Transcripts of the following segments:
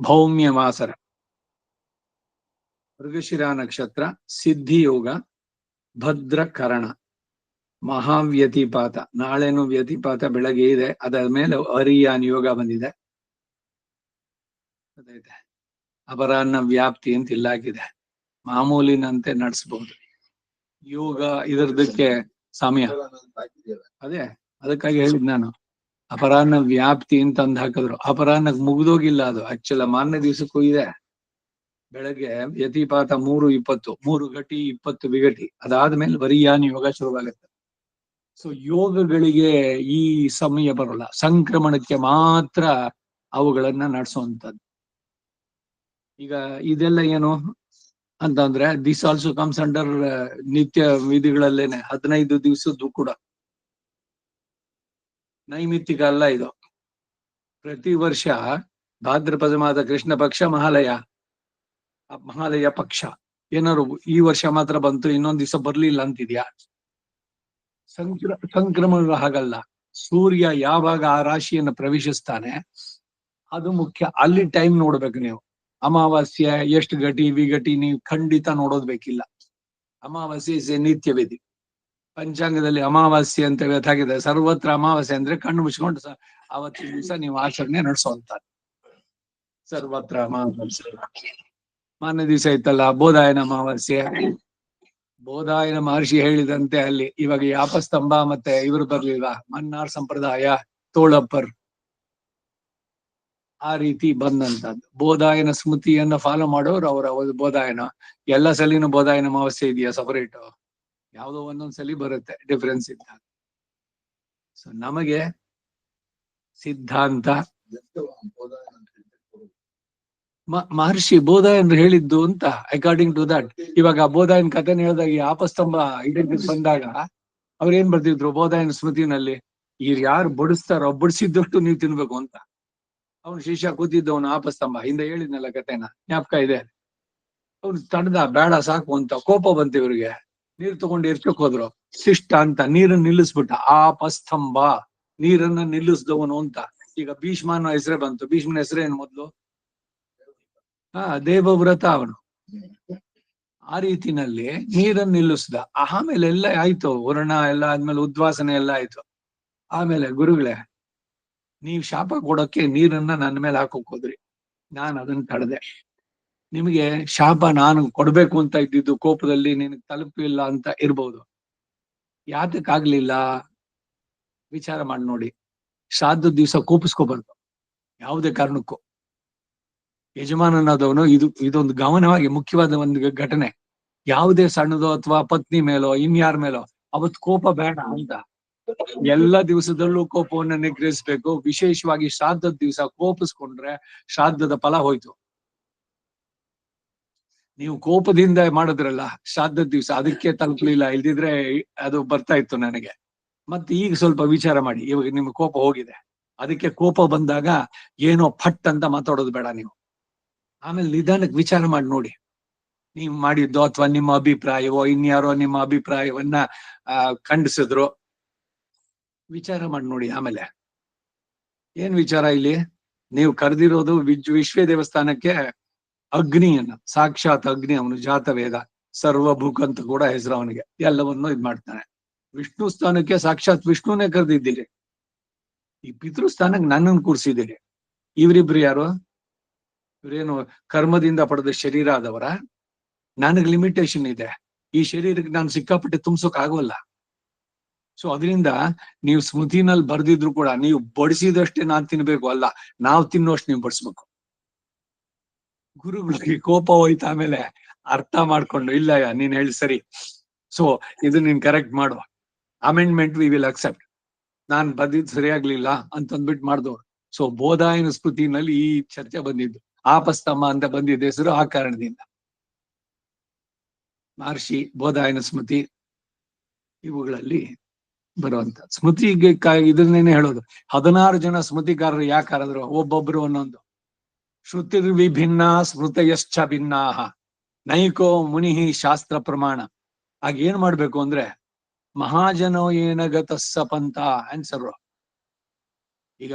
ಭೌಮ್ಯ ಮಾಸರ, ಮೃಗಶಿರ ನಕ್ಷತ್ರ, ಸಿದ್ಧಿಯೋಗ, ಭದ್ರಕರಣ, ಮಹಾವ್ಯತಿಪಾತ. ನಾಳೆನು ವ್ಯತಿಪಾತ ಬೆಳಗ್ಗೆ ಇದೆ, ಅದರ ಮೇಲೆ ಅರಿಯಾನ್ ಯೋಗ ಬಂದಿದೆ. ಅಪರಾಹ್ನ ವ್ಯಾಪ್ತಿ ಅಂತ ಇಲ್ಲಾಗಿದೆ, ಮಾಮೂಲಿನಂತೆ ನಡೆಸಬಹುದು. ಯೋಗ ಇದರದಕ್ಕೆ ಸಮಯ ಅದೇ, ಅದಕ್ಕಾಗಿ ಹೇಳಿದ್ ನಾನು ಅಪರಾಹ್ನ ವ್ಯಾಪ್ತಿ ಅಂತ ಅಂದ್ ಹಾಕಿದ್ರು. ಅಪರಾಹ್ನಕ್ಕೆ ಮುಗ್ದೋಗಿಲ್ಲ ಅದು, ಆಕ್ಚುಲ ಮಾರನೇ ದಿವಸಕ್ಕೂ ಇದೆ. ಬೆಳಗ್ಗೆ ವ್ಯತಿಪಾತ 3:20, 3 ಘಟಿ 20 ವಿಘಟಿ, ಅದಾದ್ಮೇಲೆ ವರಿಯಾನ್ ಯೋಗ ಶುರುವಾಗುತ್ತೆ. ಸೊ ಯೋಗಗಳಿಗೆ ಈ ಸಮಯ ಬರೋಲ್ಲ, ಸಂಕ್ರಮಣಕ್ಕೆ ಮಾತ್ರ ಅವುಗಳನ್ನ ನಡೆಸುವಂಥದ್ದು. ಈಗ ಇದೆಲ್ಲ ಏನು ಅಂತಂದ್ರೆ ದಿಸ್ ಆಲ್ಸೋ ಕಮ್ಸ್ ಅಂಡರ್ ನಿತ್ಯ ವಿಧಿಗಳಲ್ಲೇನೆ. 15 ದಿವಸದ್ದು ಕೂಡ ನೈಮಿತ್ತಿಕ ಅಲ್ಲ ಇದು. ಪ್ರತಿ ವರ್ಷ ಭಾದ್ರಪದ ಮಾಸ ಕೃಷ್ಣ ಪಕ್ಷ ಮಹಾಲಯ ಪಕ್ಷ ಏನಾದ್ರು ಈ ವರ್ಷ ಮಾತ್ರ ಬಂತು, ಇನ್ನೊಂದ್ ದಿವಸ ಬರ್ಲಿಲ್ಲ ಅಂತಿದ್ಯಾ? ಸಂಕ್ರಮಣ ಹಾಗಲ್ಲ. ಸೂರ್ಯ ಯಾವಾಗ ಆ ರಾಶಿಯನ್ನು ಪ್ರವೇಶಿಸ್ತಾನೆ ಅದು ಮುಖ್ಯ. ಅಲ್ಲಿ ಟೈಮ್ ನೋಡ್ಬೇಕು ನೀವು. ಅಮಾವಾಸ್ಯೆ ಎಷ್ಟು ಘಟಿ ವಿಘಟಿ ನೀವು ಖಂಡಿತ ನೋಡೋದ್ ಬೇಕಿಲ್ಲ. ಅಮಾವಾಸ್ಯೆ ನಿತ್ಯ ವಿಧಿ. ಪಂಚಾಂಗದಲ್ಲಿ ಅಮಾವಾಸ್ಯೆ ಅಂತ ಗೊತ್ತಾಗಿದೆ. ಸರ್ವತ್ರ ಅಮಾವಾಸ್ಯೆ ಅಂದ್ರೆ ಕಣ್ಣು ಮುಚ್ಕೊಂಡು ಅವತ್ತಿನ ದಿವಸ ನೀವು ಆಚರಣೆ ನಡೆಸುವಂತ. ಸರ್ವತ್ರ ಅಮಾವಾಸ್ಯೆ. ಮಾನ್ಯ ದಿವಸ ಇತ್ತಲ್ಲ ಬೋಧಾಯನ ಅಮಾವಾಸ್ಯೆ. ಬೋಧಾಯನ ಮಹರ್ಷಿ ಹೇಳಿದಂತೆ ಅಲ್ಲಿ ಇವಾಗ ಯಾಪಸ್ತಂಭ ಮತ್ತೆ ಇವರು ಬರ್ಲಿಲ್ವಾ, ಮನ್ನಾರ್ ಸಂಪ್ರದಾಯ, ತೋಳಪ್ಪರ್, ಆ ರೀತಿ ಬಂದಂತದ್ದು. ಬೋಧಾಯನ ಸ್ಮೃತಿಯನ್ನ ಫಾಲೋ ಮಾಡೋರು ಅವರ ಬೋಧಾಯನ. ಎಲ್ಲ ಸಲಿನೂ ಬೋಧಾಯನ ಅಮಾವಾಸ್ಯೆ ಇದೆಯಾ ಸಪರೇಟ್? ಯಾವುದೋ ಒಂದೊಂದ್ಸಲಿ ಬರುತ್ತೆ, ಡಿಫರೆನ್ಸ್ ಇದ್ದ. ಸೊ ನಮಗೆ ಸಿದ್ಧಾಂತ ಮಹರ್ಷಿ ಬೋಧಾಯನ್ ಹೇಳಿದ್ದು ಅಂತ ಅಕಾರ್ಡಿಂಗ್ ಟು ದಟ್. ಇವಾಗ ಬೋಧಾಯನ್ ಕಥೆನ ಹೇಳಿದಾಗ ಆಪಸ್ತಂಭ ಐಡೆಂಟಿಟಿ ಬಂದಾಗ ಅವ್ರು ಏನ್ ಬರ್ತಿದ್ರು ಬೋಧಾಯನ ಸ್ಮೃತಿನಲ್ಲಿ? ಯಾರು ಬಡಿಸ್ತಾರೋ ಬಡಿಸಿದ್ದಷ್ಟು ನೀವು ತಿನ್ಬೇಕು ಅಂತ. ಅವನು ಶಿಷ್ಯ ಕೂತಿದ್ದವನು ಆಪಸ್ತಂಭ, ಹಿಂದೆ ಹೇಳಿದ್ನಲ್ಲ ಕಥೆನ, ಜ್ಞಾಪಕ ಇದೆ. ಅವ್ನು ತಡೆದ, ಬೇಡ ಸಾಕು ಅಂತ. ಕೋಪ ಬಂತು ಇವ್ರಿಗೆ, ನೀರ್ ತಗೊಂಡು ಎರ್ಚಕ್ ಹೋದ್ರು. ಶಿಷ್ಟ ಅಂತ ನೀರನ್ನ ನಿಲ್ಲಿಸ್ಬಿಟ್ಟ. ಆಪಸ್ತಂಭ, ನೀರನ್ನ ನಿಲ್ಲಿಸಿದವನು ಅಂತ. ಈಗ ಭೀಷ್ಮನ ಹೆಸರೇ ಬಂತು. ಭೀಷ್ಮನ ಹೆಸರೇನು ಮೊದ್ಲು? ದೇವವ್ರತ ಅವನು. ಆ ರೀತಿನಲ್ಲಿ ನೀರನ್ನು ನಿಲ್ಲಿಸ್ದ. ಆಮೇಲೆ ಎಲ್ಲ ಆಯ್ತು, ವರ್ಣ ಎಲ್ಲ ಆದ್ಮೇಲೆ ಉದ್ವಾಸನೆ ಎಲ್ಲ ಆಯ್ತು. ಆಮೇಲೆ ಗುರುಗಳೇ, ನೀವ್ ಶಾಪ ಕೊಡೋಕೆ ನೀರನ್ನ ನನ್ನ ಮೇಲೆ ಹಾಕೋಕ್ ಹೋದ್ರಿ, ನಾನು ಅದನ್ನ ತಡೆದೆ. ನಿಮಗೆ ಶಾಪ ನಾನು ಕೊಡ್ಬೇಕು ಅಂತ ಇದ್ದಿದ್ದು ಕೋಪದಲ್ಲಿ ನಿನಗೆ ತಲುಪಿಲ್ಲ ಅಂತ ಇರ್ಬೋದು. ಯಾತಕ್ಕಾಗ್ಲಿಲ್ಲ ವಿಚಾರ ಮಾಡಿ ನೋಡಿ. ಶ್ರಾದ್ದದ ದಿವಸ ಕೋಪಿಸ್ಕೋಬಾರ್ದು ಯಾವುದೇ ಕಾರಣಕ್ಕೂ. ಯಜಮಾನನಾದವನು ಇದೊಂದು ಗಮನವಾಗಿ ಮುಖ್ಯವಾದ ಒಂದು ಘಟನೆ. ಯಾವುದೇ ಸಣ್ಣದೋ ಅಥವಾ ಪತ್ನಿ ಮೇಲೋ ಇನ್ಯಾರ ಮೇಲೋ ಅವತ್ ಕೋಪ ಬೇಡ ಅಂತ. ಎಲ್ಲ ದಿವಸದಲ್ಲೂ ಕೋಪವನ್ನು ನಿಗ್ರಹಿಸ್ಬೇಕು. ವಿಶೇಷವಾಗಿ ಶ್ರಾದ್ದದ ದಿವಸ ಕೋಪಿಸ್ಕೊಂಡ್ರೆ ಶ್ರಾದ್ದದ ಫಲ ಹೋಯ್ತು. ನೀವು ಕೋಪದಿಂದ ಮಾಡಿದ್ರಲ್ಲ ಶ್ರಾದ್ದದ ದಿವಸ, ಅದಕ್ಕೆ ತಲುಪಲಿಲ್ಲ. ಇಲ್ದಿದ್ರೆ ಅದು ಬರ್ತಾ ಇತ್ತು ನನಗೆ. ಮತ್ತೆ ಈಗ ಸ್ವಲ್ಪ ವಿಚಾರ ಮಾಡಿ, ಇವಾಗ ನಿಮ್ಗೆ ಕೋಪ ಹೋಗಿದೆ. ಅದಕ್ಕೆ ಕೋಪ ಬಂದಾಗ ಏನೋ ಫಟ್ ಅಂತ ಮಾತಾಡೋದು ಬೇಡ ನೀವು. ಆಮೇಲೆ ನಿಧಾನಕ್ಕೆ ವಿಚಾರ ಮಾಡಿ ನೋಡಿ, ನೀವು ಮಾಡಿದ್ದೋ ಅಥವಾ ನಿಮ್ಮ ಅಭಿಪ್ರಾಯವೋ ಇನ್ಯಾರೋ ನಿಮ್ಮ ಅಭಿಪ್ರಾಯವನ್ನ ಖಂಡಿಸಿದ್ರು, ವಿಚಾರ ಮಾಡಿ ನೋಡಿ. ಆಮೇಲೆ ಏನ್ ವಿಚಾರ ಇಲ್ಲಿ? ನೀವು ಕರೆದಿರೋದು ವಿಶ್ವ ದೇವಸ್ಥಾನಕ್ಕೆ ಅಗ್ನಿಯನ್ನ, ಸಾಕ್ಷಾತ್ ಅಗ್ನಿ. ಅವನು ಜಾತವೇದ, ಸರ್ವಭೂಕ್ ಅಂತ ಕೂಡ ಹೆಸರು ಅವನಿಗೆ. ಎಲ್ಲವನ್ನೂ ಇದ್ ಮಾಡ್ತಾನೆ. ವಿಷ್ಣು ಸ್ಥಾನಕ್ಕೆ ಸಾಕ್ಷಾತ್ ವಿಷ್ಣುನೇ ಕರೆದಿದ್ದೀರಿ. ಈ ಪಿತೃಸ್ಥಾನಕ್ಕೆ ನನ್ನನ್ನು ಕೂರಿಸಿದ್ದೀರಿ. ಇವರಿಬ್ರು ಯಾರು? ಇವರೇನು ಕರ್ಮದಿಂದ ಪಡೆದ ಶರೀರ ಆದವರ? ನನಗ್ ಲಿಮಿಟೇಷನ್ ಇದೆ. ಈ ಶರೀರಕ್ಕೆ ನಾನು ಸಿಕ್ಕಾಪಟ್ಟೆ ತುಂಬಿಸೋಕ್ ಆಗೋಲ್ಲ. ಸೊ ಅದರಿಂದ ನೀವು ಸ್ಮೃತಿನಲ್ಲಿ ಬರ್ದಿದ್ರು ಕೂಡ ನೀವು ಬಡಿಸಿದಷ್ಟೇ ನಾನ್ ತಿನ್ಬೇಕು ಅಲ್ಲ, ನಾವು ತಿನ್ನೋಷ್ಟು ನೀವು ಬಡಿಸ್ಬೇಕು. ಗುರುಗಳಿಗೆ ಕೋಪ ಹೋಯ್ತು, ಆಮೇಲೆ ಅರ್ಥ ಮಾಡ್ಕೊಂಡು ಇಲ್ಲ ನೀನ್ ಹೇಳಿ ಸರಿ, ಸೊ ಇದು ನೀನ್ ಕರೆಕ್ಟ್ ಮಾಡು, ಅಮೆಂಡ್ಮೆಂಟ್ ವಿ ವಿಲ್ ಅಕ್ಸೆಪ್ಟ್, ನಾನ್ ಬರ್ದಿದ್ ಸರಿಯಾಗ್ಲಿಲ್ಲ ಅಂತಂದ್ಬಿಟ್ಟು ಮಾಡಿದವ್ರು. ಸೊ ಬೋಧಾಯನ ಸ್ಮೃತಿನಲ್ಲಿ ಈ ಚರ್ಚೆ ಬಂದಿದ್ದು. ಆಪಸ್ತಂಭ ಅಂತ ಬಂದಿದ್ದ ಹೆಸರು ಆ ಕಾರಣದಿಂದ. ಮಹರ್ಷಿ ಬೋಧಾಯನ ಸ್ಮೃತಿ ಇವುಗಳಲ್ಲಿ ಬರುವಂತ ಸ್ಮೃತಿಗೆ ಇದನ್ನೇನೆ ಹೇಳೋದು. 16 ಜನ ಸ್ಮೃತಿಕಾರರು ಯಾಕೆ ಕರೆದ್ರು? ಒಬ್ಬೊಬ್ರು ಒಂದೊಂದು. ಶ್ರುತಿರ್ ವಿಭಿನ್ನ ಸ್ಮೃತಯಶ್ಚ ಭಿನ್ನಾಹ ನೈಕೋ ಮುನಿ ಶಾಸ್ತ್ರ ಪ್ರಮಾಣ. ಆಗ ಏನ್ ಮಾಡ್ಬೇಕು ಅಂದ್ರೆ ಮಹಾಜನೋ ಏನ ಗತಸ್ಸ ಪಂಥ ಆನ್ಸರ್. ಈಗ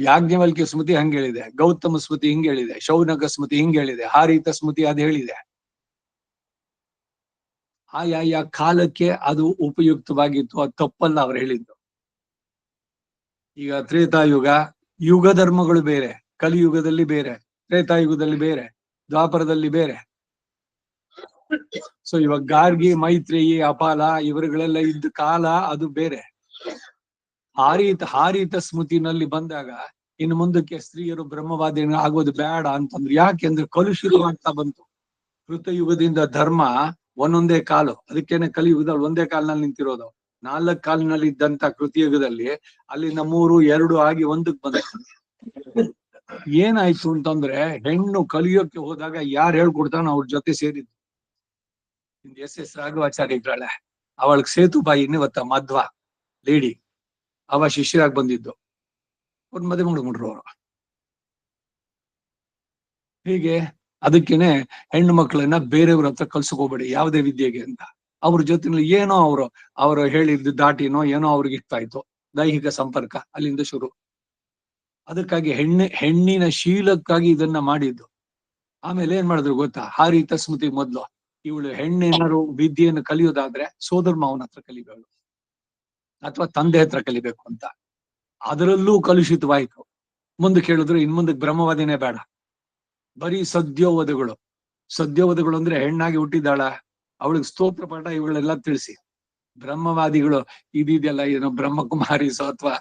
ಯಾಜ್ಞವಲ್ಕ್ಯ ಸ್ಮೃತಿ ಹಂಗ ಹೇಳಿದೆ, ಗೌತಮ ಸ್ಮೃತಿ ಹಿಂಗ್ ಹೇಳಿದೆ, ಶೌನಕ ಸ್ಮೃತಿ ಹಿಂಗ್ ಹೇಳಿದೆ, ಹಾರಿತ ಸ್ಮೃತಿ ಅದ್ ಹೇಳಿದೆ. ಆಯಾ ಕಾಲಕ್ಕೆ ಅದು ಉಪಯುಕ್ತವಾಗಿತ್ತು, ಅದು ತಪ್ಪಲ್ಲ ಅವ್ರು ಹೇಳಿದ್ದು. ಈಗ ತ್ರೇತಾಯುಗ, ಯುಗ ಧರ್ಮಗಳು ಬೇರೆ, ಕಲಿಯುಗದಲ್ಲಿ ಬೇರೆ, ತ್ರೇತಾಯುಗದಲ್ಲಿ ಬೇರೆ, ದ್ವಾಪರದಲ್ಲಿ ಬೇರೆ. ಸೊ ಇವಾಗ ಗಾರ್ಗಿ, ಮೈತ್ರೇಯಿ, ಅಪಾಲ ಇವರುಗಳೆಲ್ಲ ಇದ್ದ ಕಾಲ ಅದು ಬೇರೆ. ಹಾರಿತ ಸ್ಮೃತಿನಲ್ಲಿ ಬಂದಾಗ ಇನ್ನು ಮುಂದಕ್ಕೆ ಸ್ತ್ರೀಯರು ಬ್ರಹ್ಮವಾದಿ ಆಗೋದು ಬೇಡ ಅಂತಂದ್ರೆ, ಯಾಕೆಂದ್ರೆ ಕಲುಷಿತ ಆಗ್ತಾ ಬಂತು. ಕೃತಯುಗದಿಂದ ಧರ್ಮ ಒಂದೊಂದೇ ಕಾಲು, ಅದಕ್ಕೇನೆ ಕಲಿಯುಗದಲ್ಲಿ ಒಂದೇ ಕಾಲಿನಲ್ಲಿ ನಿಂತಿರೋದು. 4 ಕಾಲಿನಲ್ಲಿ ಇದ್ದಂತ ಕೃತಯುಗದಲ್ಲಿ ಅಲ್ಲಿಂದ 3, 2 ಆಗಿ 1ಕ್ಕೆ ಬಂದ. ಏನಾಯ್ತು ಅಂತಂದ್ರೆ, ಹೆಣ್ಣು ಕಲಿಯೋಕೆ ಹೋದಾಗ ಯಾರು ಹೇಳ್ಕೊಡ್ತಾನೋ ಅವ್ರ ಜೊತೆ ಸೇರಿದ್ದು. ಎಸ್ ರಾಘವಾಚಾರ್ಯ ಇದ್ದಾಳೆ, ಅವಳಿಗೆ ಸೇತುಬಾಯಿನೇ ಗೊತ್ತಾ, ಮಧ್ವ ಲೇಡಿ, ಅವ ಶಿಷ್ಯರಾಗಿ ಬಂದಿದ್ದು. ಅವ್ರ ಮದುವೆ ಮಾಡ್ಕೊಂಡ್ರು ಅವರು. ಹೀಗೆ ಅದಕ್ಕೇನೆ ಹೆಣ್ಣು ಮಕ್ಕಳನ್ನ ಬೇರೆಯವ್ರ ಹತ್ರ ಕಲ್ಸ್ಕೋಬೇಡಿ ಯಾವುದೇ ವಿದ್ಯೆಗೆ ಅಂತ. ಅವ್ರ ಜೊತೆಲಿ ಏನೋ ಅವರು ಹೇಳಿದ್ದು ದಾಟಿನೋ ಏನೋ ಅವ್ರಿಗೆ ಇಷ್ಟ ಆಯ್ತು, ದೈಹಿಕ ಸಂಪರ್ಕ ಅಲ್ಲಿಂದ ಶುರು. ಅದಕ್ಕಾಗಿ ಹೆಣ್ಣಿನ ಶೀಲಕ್ಕಾಗಿ ಇದನ್ನ ಮಾಡಿದ್ದು. ಆಮೇಲೆ ಏನ್ ಮಾಡಿದ್ರು ಗೊತ್ತಾ, ಹಾರಿತ ಸ್ಮೃತಿ ಮೊದ್ಲು ಇವಳು ಹೆಣ್ಣೇನಾರು ವಿದ್ಯೆಯನ್ನು ಕಲಿಯೋದಾದ್ರೆ ಸೋದರ ಮಾವನ ಹತ್ರ ಕಲಿಬೇಕು ಅಥವಾ ತಂದೆ ಹತ್ರ ಕಲಿಬೇಕು ಅಂತ. ಅದರಲ್ಲೂ ಕಲುಷಿತವಾಯ್ತು. ಮುಂದಕ್ಕೆ ಹೇಳಿದ್ರು, ಇನ್ ಮುಂದಕ್ಕೆ ಬ್ರಹ್ಮವಾದಿನೇ ಬೇಡ, ಬರೀ ಸದ್ಯೋವಧಗಳು ಅಂದ್ರೆ ಹೆಣ್ಣಾಗಿ ಹುಟ್ಟಿದಾಳ, ಅವಳಿಗೆ ಸ್ತೋತ್ರ ಪಾಠ ಇವುಗಳೆಲ್ಲ ತಿಳಿಸಿ. ಬ್ರಹ್ಮವಾದಿಗಳು ಇದೆಯಲ್ಲ, ಏನೋ ಬ್ರಹ್ಮಕುಮಾರಿಸೋ ಅಥವಾ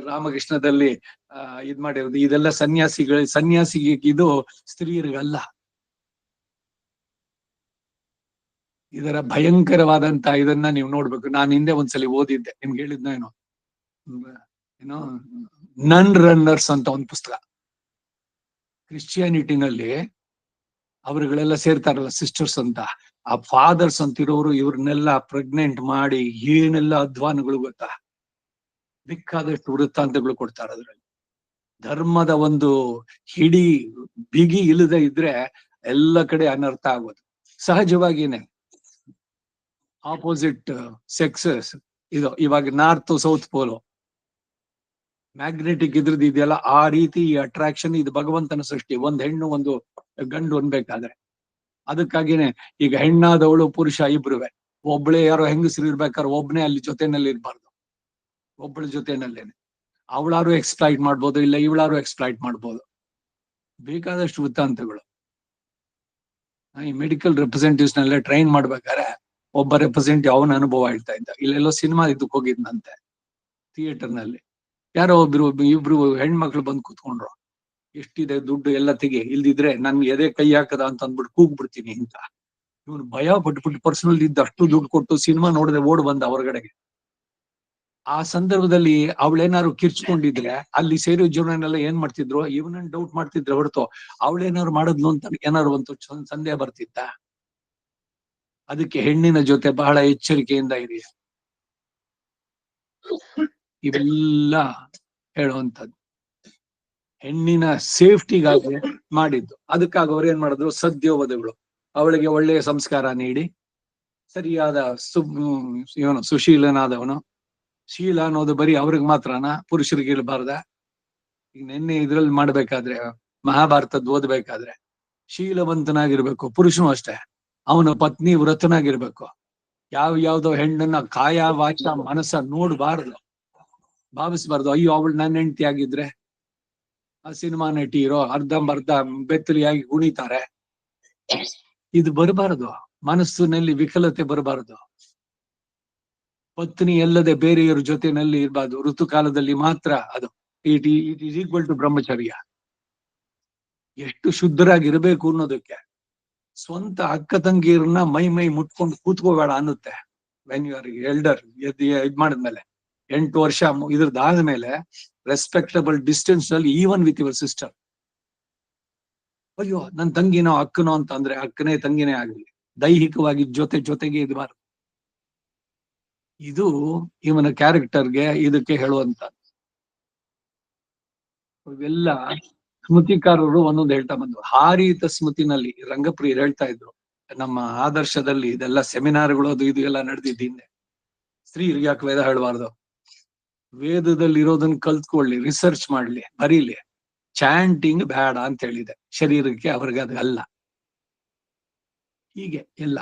ರಾಮಕೃಷ್ಣದಲ್ಲಿ ಇದ್ ಮಾಡಿರೋದು, ಇದೆಲ್ಲ ಸನ್ಯಾಸಿಗೆ ಇದು ಸ್ತ್ರೀಯರಿಗಲ್ಲ. ಇದರ ಭಯಂಕರವಾದಂತ ಇದನ್ನ ನೀವು ನೋಡ್ಬೇಕು. ನಾನು ಹಿಂದೆ ಒಂದ್ಸಲಿ ಓದಿದ್ದೆ, ನಿಮ್ಗೆ ಹೇಳಿದ್ನ ಏನೋ ನನ್ ರನ್ನರ್ಸ್ ಅಂತ ಒಂದು ಪುಸ್ತಕ. ಕ್ರಿಶ್ಚಿಯಾನಿಟಿನಲ್ಲಿ ಅವರುಗಳೆಲ್ಲ ಸೇರ್ತಾರಲ್ಲ ಸಿಸ್ಟರ್ಸ್ ಅಂತ, ಆ ಫಾದರ್ಸ್ ಅಂತಿರೋರು ಇವ್ರನ್ನೆಲ್ಲ ಪ್ರೆಗ್ನೆಂಟ್ ಮಾಡಿ ಏನೆಲ್ಲ ಅಧ್ವಾನಗಳು ಗೊತ್ತಾ, ಬೇಕಾದಷ್ಟು ವೃತ್ತಾಂತಗಳು ಕೊಡ್ತಾರೆ. ಅದ್ರಲ್ಲಿ ಧರ್ಮದ ಒಂದು ಹಿಡಿ ಬಿಗಿ ಇಲ್ಲದೆ ಇದ್ರೆ ಎಲ್ಲ ಕಡೆ ಅನರ್ಥ ಆಗೋದು ಸಹಜವಾಗಿನೇ. ಆಪೋಸಿಟ್ ಸೆಕ್ಸಸ್ ಇದು ಇವಾಗ ನಾರ್ತ್ ಸೌತ್ ಪೋಲು ಮ್ಯಾಗ್ನೆಟಿಕ್ ಇದ್ರದ್ದು ಇದೆಯಲ್ಲ, ಆ ರೀತಿ ಈ ಅಟ್ರಾಕ್ಷನ್ ಇದು ಭಗವಂತನ ಸೃಷ್ಟಿ. ಒಂದ್ ಹೆಣ್ಣು ಒಂದು ಗಂಡು ಅನ್ಬೇಕಾದ್ರೆ. ಅದಕ್ಕಾಗಿನೇ ಈಗ ಹೆಣ್ಣಾದವಳು ಪುರುಷ ಇಬ್ರುವೆ, ಒಬ್ಳೆ ಯಾರೋ ಹೆಂಗಸರು ಇರ್ಬೇಕಾದ್ರೆ ಒಬ್ನೇ ಅಲ್ಲಿ ಜೊತೆನಲ್ಲಿ ಇರ್ಬಾರ್ದು, ಒಬ್ಬಳ ಜೊತೆನಲ್ಲೇನೆ. ಅವಳಾರು ಎಕ್ಸ್ಪ್ಲಾಯ್ಟ್ ಮಾಡ್ಬೋದು, ಇಲ್ಲ ಇವಳಾರು ಎಕ್ಸ್ಪ್ಲಾಯ್ಟ್ ಮಾಡ್ಬೋದು. ಬೇಕಾದಷ್ಟು ವೃತ್ತಾಂತಗಳು. ಈ ಮೆಡಿಕಲ್ ರೆಪ್ರೆಸೆಂಟೇಟಿವ್ಸ್ ನೆಲ್ಲ ಟ್ರೈನ್ ಮಾಡ್ಬೇಕಾದ್ರೆ ಒಬ್ಬ ರೆಪ್ರೆಸೆಂಟೇಟಿವ್ ಅವನ ಅನುಭವ ಹೇಳ್ತಾ ಇದ್ದ. ಇಲ್ಲೆಲ್ಲೋ ಸಿನಿಮಾ ಇದಕ್ಕೆ ಹೋಗಿದ್ನಂತೆ, ಥಿಯೇಟರ್ ನಲ್ಲಿ. ಯಾರೋ ಇಬ್ರು ಹೆಣ್ಮಕ್ಳು ಬಂದು ಕೂತ್ಕೊಂಡ್ರು, ಎಷ್ಟಿದೆ ದುಡ್ಡು ಎಲ್ಲ ತೆಗಿ, ಇಲ್ದಿದ್ರೆ ನನ್ಗೆ ಎದೆ ಕೈ ಹಾಕದ ಅಂತ ಅಂದ್ಬಿಟ್ಟು ಕೂಗ್ಬಿಡ್ತೀನಿ ಅಂತ. ಇವನು ಭಯ ಪಟ್ಬಿಟ್ಟು ಪರ್ಸನಲ್ ಇದ್ದ ಅಷ್ಟು ದುಡ್ಡು ಕೊಟ್ಟು ಸಿನಿಮಾ ನೋಡದೆ ಓಡ್ ಬಂದ ಹೊರಗಡೆಗೆ. ಆ ಸಂದರ್ಭದಲ್ಲಿ ಅವಳೇನಾದ್ರು ಕಿರ್ಚ್ಕೊಂಡಿದ್ರೆ ಅಲ್ಲಿ ಸೇರಿಯೋ ಜೀವನನೆಲ್ಲ ಏನ್ ಮಾಡ್ತಿದ್ರು, ಇವನನ್ನ ಡೌಟ್ ಮಾಡ್ತಿದ್ರೆ ಹೊರತು ಅವಳೇನಾದ್ರು ಮಾಡಿದ್ಲು ಅಂತ ಏನಾದ್ರು ಒಂದು ಸಂದೇಹ ಬರ್ತಿತ್ತ. ಅದಕ್ಕೆ ಹೆಣ್ಣಿನ ಜೊತೆ ಬಹಳ ಎಚ್ಚರಿಕೆಯಿಂದ ಇದೆ, ಇವೆಲ್ಲ ಹೇಳುವಂಥದ್ದು. ಹೆಣ್ಣಿನ ಸೇಫ್ಟಿಗಾಗಿ ಮಾಡಿದ್ದು. ಅದಕ್ಕಾಗಿ ಅವ್ರು ಏನ್ ಮಾಡಿದ್ರು, ಸದ್ಯೋವಧಗಳು, ಅವಳಿಗೆ ಒಳ್ಳೆಯ ಸಂಸ್ಕಾರ ನೀಡಿ ಸರಿಯಾದ ಇವನು ಸುಶೀಲನಾದವನು. ಶೀಲ ಅನ್ನೋದು ಬರೀ ಅವ್ರಿಗೆ ಮಾತ್ರನ, ಪುರುಷರಿಗೆ ಇರಬಾರ್ದ. ಈಗ ನಿನ್ನೆ ಇದ್ರಲ್ಲಿ ಮಾಡ್ಬೇಕಾದ್ರೆ, ಮಹಾಭಾರತದ್ ಓದ್ಬೇಕಾದ್ರೆ ಶೀಲವಂತನಾಗಿರ್ಬೇಕು ಪುರುಷನು ಅಷ್ಟೇ. ಅವನ ಪತ್ನಿ ವ್ರತನಾಗಿರ್ಬೇಕು. ಯಾವ್ದೋ ಹೆಣ್ಣನ್ನ ಕಾಯ ವಾಚ ಮನಸ್ಸ ನೋಡ್ಬಾರ್ದು, ಭಾವಿಸ್ಬಾರ್ದು. ಅಯ್ಯೋ ಅವಳು ನನ್ನ ಹೆಂಡತಿ ಆಗಿದ್ರೆ, ಆ ಸಿನಿಮಾ ನಟಿ ಇರೋ ಅರ್ಧಂಬರ್ಧ ಬೆತ್ತಲಿಯಾಗಿ ಕುಣಿತಾರೆ, ಇದು ಬರಬಾರದು. ಮನಸ್ಸಿನಲ್ಲಿ ವಿಕಲತೆ ಬರಬಾರದು. ಪತ್ನಿ ಅಲ್ಲದೆ ಬೇರೆಯವರ ಜೊತೆನಲ್ಲಿ ಇರಬಾರ್ದು. ಋತುಕಾಲದಲ್ಲಿ ಮಾತ್ರ ಅದು. ಇಟ್ ಈಸ್ ಈಕ್ವಲ್ ಟು ಬ್ರಹ್ಮಚರ್ಯ. ಎಷ್ಟು ಶುದ್ಧರಾಗಿರ್ಬೇಕು ಅನ್ನೋದಕ್ಕೆ. ಸ್ವಂತ ಅಕ್ಕ ತಂಗಿಯರನ್ನ ಮೈ ಮುಟ್ಕೊಂಡು ಕೂತ್ಕೋಬೇಡ ಅನ್ನುತ್ತೆ. ವೆನ್ ಯು ಆರ್ ಎಲ್ಡರ್, ಇದ್ ಮಾಡಿದ್ಮೇಲೆ 8 ವರ್ಷ ಇದ್ರದ್ದಾದ್ಮೇಲೆ ರೆಸ್ಪೆಕ್ಟಬಲ್ ಡಿಸ್ಟೆನ್ಸ್ ನಲ್ಲಿ, ಈವನ್ ವಿತ್ ಯುವರ್ ಸಿಸ್ಟರ್. ಅಯ್ಯೋ ನನ್ ತಂಗಿನೋ ಅಕ್ಕನೋ ಅಂತ ಅಂದ್ರೆ ಅಕ್ಕನೇ ತಂಗಿನೇ ಆಗಲಿ, ದೈಹಿಕವಾಗಿ ಜೊತೆಗೆ ಇರಬಾರ್ದು. ಇದು ಇವನ ಕ್ಯಾರೆಕ್ಟರ್ಗೆ ಇದಕ್ಕೆ ಹೇಳುವಂತ. ಇವೆಲ್ಲ ಸ್ಮೃತಿಕಾರರು ಒಂದೊಂದು ಹೇಳ್ತಾ ಬಂದ್ರು. ಹಾರಿತ ಸ್ಮೃತಿನಲ್ಲಿ ರಂಗಪ್ರಿಯರು ಹೇಳ್ತಾ ಇದ್ರು, ನಮ್ಮ ಆದರ್ಶದಲ್ಲಿ ಇದೆಲ್ಲ ಸೆಮಿನಾರ್ಗಳು ಅದು ಇದು ಎಲ್ಲ ನಡೆದಿದ್ದ ಹಿಂದೆ. ಸ್ತ್ರೀಯರಿಗೆ ಯಾಕೆ ವೇದ ಹೇಳಬಾರ್ದು, ವೇದದಲ್ಲಿ ಇರೋದನ್ನ ಕಲ್ತ್ಕೊಳ್ಳಿ, ರಿಸರ್ಚ್ ಮಾಡ್ಲಿ, ಬರೀಲಿ. ಚಾಂಟಿಂಗ್ ಬೇಡ ಅಂತ ಹೇಳಿದೆ, ಶರೀರಕ್ಕೆ ಅವ್ರಿಗೆ ಅದು ಅಲ್ಲ. ಹೀಗೆ ಎಲ್ಲ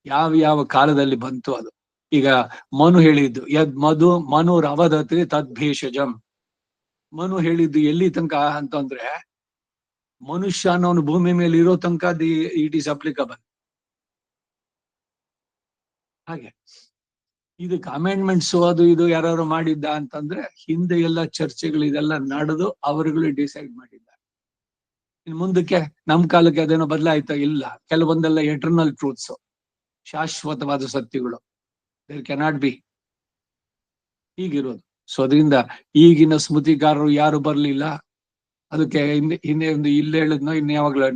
ಯಾವ ಯಾವ ಕಾಲದಲ್ಲಿ ಬಂತು ಅದು. ಈಗ ಮನು ಹೇಳಿದ್ದು ಯದ್ ಮನು ರವದತಿ ತದ್ಭೇಷಜಂ. ಮನು ಹೇಳಿದ್ದು ಎಲ್ಲಿ ತನಕ ಅಂತಂದ್ರೆ, ಮನುಷ್ಯ ಅನ್ನೋನು ಭೂಮಿ ಮೇಲೆ ಇರೋ ತನಕ ಇಟ್ ಈಸ್ ಅಪ್ಲಿಕಬಲ್. ಹಾಗೆ ಇದಕ್ಕೆ ಅಮೆಂಡ್ಮೆಂಟ್ಸ್ ಅದು ಇದು ಯಾರು ಮಾಡಿದ್ದ ಅಂತಂದ್ರೆ, ಹಿಂದೆ ಎಲ್ಲ ಚರ್ಚೆಗಳು ಇದೆಲ್ಲ ನಡೆದು ಅವರುಗಳು ಡಿಸೈಡ್ ಮಾಡಿದ್ದಾರೆ. ಇನ್ ಮುಂದಕ್ಕೆ ನಮ್ ಕಾಲಕ್ಕೆ ಅದೇನೋ ಬದಲಾಯ್ತಾ? ಇಲ್ಲ. ಕೆಲವೊಂದೆಲ್ಲ ಎಟರ್ನಲ್ ಟ್ರೂತ್ಸ್, ಶಾಶ್ವತವಾದ ಸತ್ಯಗಳು. There cannot be. ಹೀಗಿರೋದು. ಸೊ ಅದರಿಂದ ಈಗಿನ ಸ್ಮೃತಿಕಾರರು ಯಾರು ಬರ್ಲಿಲ್ಲ. ಅದಕ್ಕೆ ಹಿಂದೆ ಒಂದು ಇಲ್ಲಿ ಹೇಳಿದ್ನೋ ಇನ್ನು ಯಾವಾಗ್ಲೂ ಹೇಳ,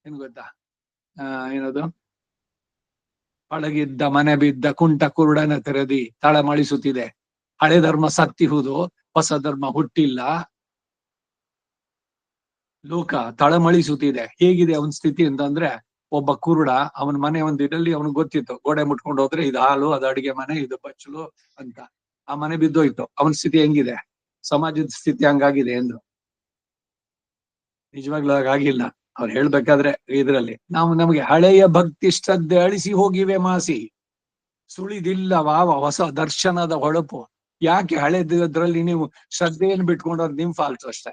ಏನ್ ಗೊತ್ತಾ, ಏನದು, ಪಳಗಿದ್ದ ಮನೆ ಬಿದ್ದ ಕುಂಟ ಕುರುಡನ ತೆರೆದಿ ತಳಮಳಿಸುತ್ತಿದೆ. ಹಳೆ ಧರ್ಮ ಸತ್ತಿಹುದು, ಹೊಸ ಧರ್ಮ ಹುಟ್ಟಿಲ್ಲ. ಲೋಕ ತಳಮಳಿಸುತ್ತಿದೆ. ಹೇಗಿದೆ ಅವನ ಸ್ಥಿತಿ ಅಂತಂದ್ರೆ, ಒಬ್ಬ ಕುರುಡ, ಅವನ ಮನೆ ಒಂದು ಇಡಲ್ಲಿ ಅವನಿಗೆ ಗೊತ್ತಿತ್ತು, ಗೋಡೆ ಮುಟ್ಕೊಂಡು ಹೋದ್ರೆ ಇದು ಹಾಲು, ಅದು ಅಡಿಗೆ ಮನೆ, ಇದು ಬಚ್ಚಲು ಅಂತ. ಆ ಮನೆ ಬಿದ್ದೋಯ್ತು. ಅವನ ಸ್ಥಿತಿ ಹೆಂಗಿದೆ? ಸಮಾಜದ ಸ್ಥಿತಿ ಹಂಗಾಗಿದೆ ಎಂದು. ನಿಜವಾಗ್ಲೂ ಹಾಗಾಗಿಲ್ಲ. ಅವ್ರು ಹೇಳ್ಬೇಕಾದ್ರೆ ಇದ್ರಲ್ಲಿ ನಮಗೆ ಹಳೆಯ ಭಕ್ತಿ ಶ್ರದ್ಧೆ ಅಳಿಸಿ ಹೋಗಿವೆ ಮಾಸಿ, ಸುಳಿದಿಲ್ಲ ವಾವ ಹೊಸ ದರ್ಶನದ ಹೊಳಪು. ಯಾಕೆ ಹಳೆದ್ರಲ್ಲಿ ನೀವು ಶ್ರದ್ಧೆಯನ್ನು ಬಿಟ್ಕೊಂಡವ್ರು ನಿಮ್ ಫಾಲ್ತು ಅಷ್ಟೇ.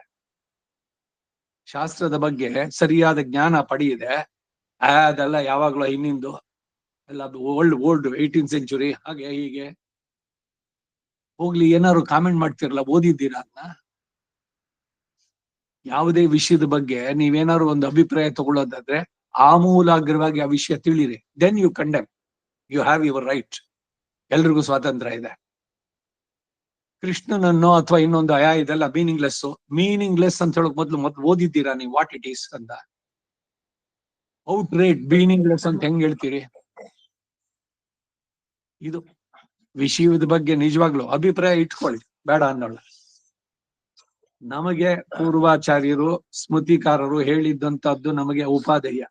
ಶಾಸ್ತ್ರದ ಬಗ್ಗೆ ಸರಿಯಾದ ಜ್ಞಾನ ಪಡೆಯಿದೆ, ಅದೆಲ್ಲ ಯಾವಾಗ್ಲೂ ಇನ್ನಿಂದು ಎಲ್ಲ ಓಲ್ಡ್ 18th ಸೆಂಚುರಿ ಹಾಗೆ ಹೀಗೆ. ಹೋಗ್ಲಿ, ಏನಾದ್ರು ಕಾಮೆಂಟ್ ಮಾಡ್ತಿರಲ್ಲ, ಓದಿದ್ದೀರಾ ಅದನ್ನ? ಯಾವುದೇ ವಿಷಯದ ಬಗ್ಗೆ ನೀವೇನಾದ್ರು ಒಂದು ಅಭಿಪ್ರಾಯ ತಗೊಳ್ಳೋದಾದ್ರೆ ಆಮೂಲಾಗ್ರವಾಗಿ ಆ ವಿಷಯ ತಿಳಿರಿ. Then you condemn. You have your right. ಎಲ್ರಿಗೂ ಸ್ವಾತಂತ್ರ್ಯ ಇದೆ. ಕೃಷ್ಣನನ್ನೋ ಅಥವಾ ಇನ್ನೊಂದು ಇದೆಲ್ಲ ಮೀನಿಂಗ್ಲೆಸ್ ಅಂತ ಹೇಳಕ್ ಮೊದ್ಲು ಓದಿದ್ದೀರಾ ನೀವು ವಾಟ್ ಇಟ್ ಈಸ್ ಅಂತ? ಔಟ್ ರೇಟ್ ಮೀನಿಂಗ್ಲೆಸ್ ಅಂತ ಹೆಂಗ್ ಹೇಳ್ತೀರಿ? ಇದು ವಿಷಯದ ಬಗ್ಗೆ ನಿಜವಾಗ್ಲು ಅಭಿಪ್ರಾಯ ಇಟ್ಕೊಳ್ಳಿ, ಬೇಡ ಅನ್ನೋಲ್ಲ. ನಮಗೆ ಪೂರ್ವಾಚಾರ್ಯರು ಸ್ಮೃತಿಕಾರರು ಹೇಳಿದ್ದಂತದ್ದು ನಮಗೆ ಉಪಾದೇಯ.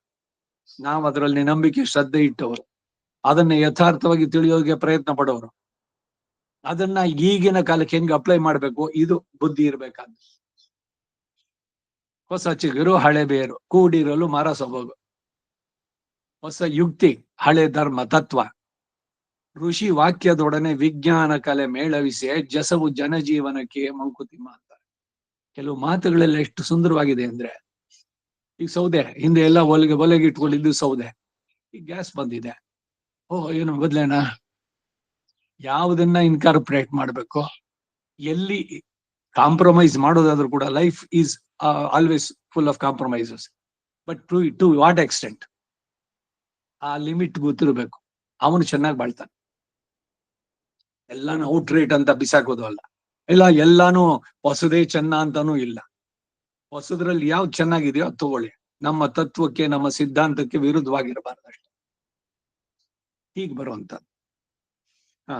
ನಾವು ಅದರಲ್ಲಿ ನಂಬಿಕೆ ಶ್ರದ್ಧೆ ಇಟ್ಟವರು, ಅದನ್ನ ಯಥಾರ್ಥವಾಗಿ ತಿಳಿಯೋಕೆ ಪ್ರಯತ್ನ ಪಡೋರು. ಅದನ್ನ ಈಗಿನ ಕಾಲಕ್ಕೆ ಹೆಂಗ್ ಅಪ್ಲೈ ಮಾಡ್ಬೇಕು, ಇದು ಬುದ್ಧಿ ಇರ್ಬೇಕಾದ. ಹೊಸ ಚಿಗುರು ಹಳೆ ಬೇರು, ಕೂಡಿರಲು ಮರ ಸೊಬಗು. ಹೊಸ ಯುಕ್ತಿ, ಹಳೆ ಧರ್ಮ ತತ್ವ, ಋಷಿ ವಾಕ್ಯದೊಡನೆ ವಿಜ್ಞಾನ ಕಲೆ ಮೇಳವಿಸಿ ಜಸವು ಜನಜೀವನಕ್ಕೆ ಮಂಕುತಿಮ್ಮ ಅಂತ. ಕೆಲವು ಮಾತುಗಳೆಲ್ಲ ಎಷ್ಟು ಸುಂದರವಾಗಿದೆ ಅಂದ್ರೆ, ಈಗ ಸೌದೆ ಹಿಂದೆ ಎಲ್ಲ ಒಲೆಗೆ ಇಟ್ಕೊಂಡಿದ್ದು ಸೌದೆ, ಈಗ ಗ್ಯಾಸ್ ಬಂದಿದೆ. ಏನು ಬದಲೇನಾ? ಯಾವುದನ್ನ ಇನ್ಕಾರ್ಪೊರೇಟ್ ಮಾಡ್ಬೇಕು, ಎಲ್ಲಿ ಕಾಂಪ್ರಮೈಸ್ ಮಾಡೋದಾದ್ರೂ ಕೂಡ life is always full of compromises. But to what extent? ಆ ಲಿಮಿಟ್ ಗೊತ್ತಿರಬೇಕು. ಅವನು ಚೆನ್ನಾಗಿ ಬಾಳ್ತಾನೆ. ಎಲ್ಲಾನು ಔಟ್ ರೇಟ್ ಅಂತ ಬಿಸಾಕೋದು ಅಲ್ಲ. ಎಲ್ಲಾನು ಹೊಸದೇ ಚೆನ್ನ ಅಂತಾನೂ ಇಲ್ಲ. ಹೊಸದ್ರಲ್ಲಿ ಯಾವ್ದು ಚೆನ್ನಾಗಿದೆಯೋ ಅದು ತಗೊಳ್ಳಿ. ನಮ್ಮ ತತ್ವಕ್ಕೆ ನಮ್ಮ ಸಿದ್ಧಾಂತಕ್ಕೆ ವಿರುದ್ಧವಾಗಿರಬಾರ್ದು ಅಷ್ಟೇ. ಹೀಗೆ ಬರುವಂತದ್ದು.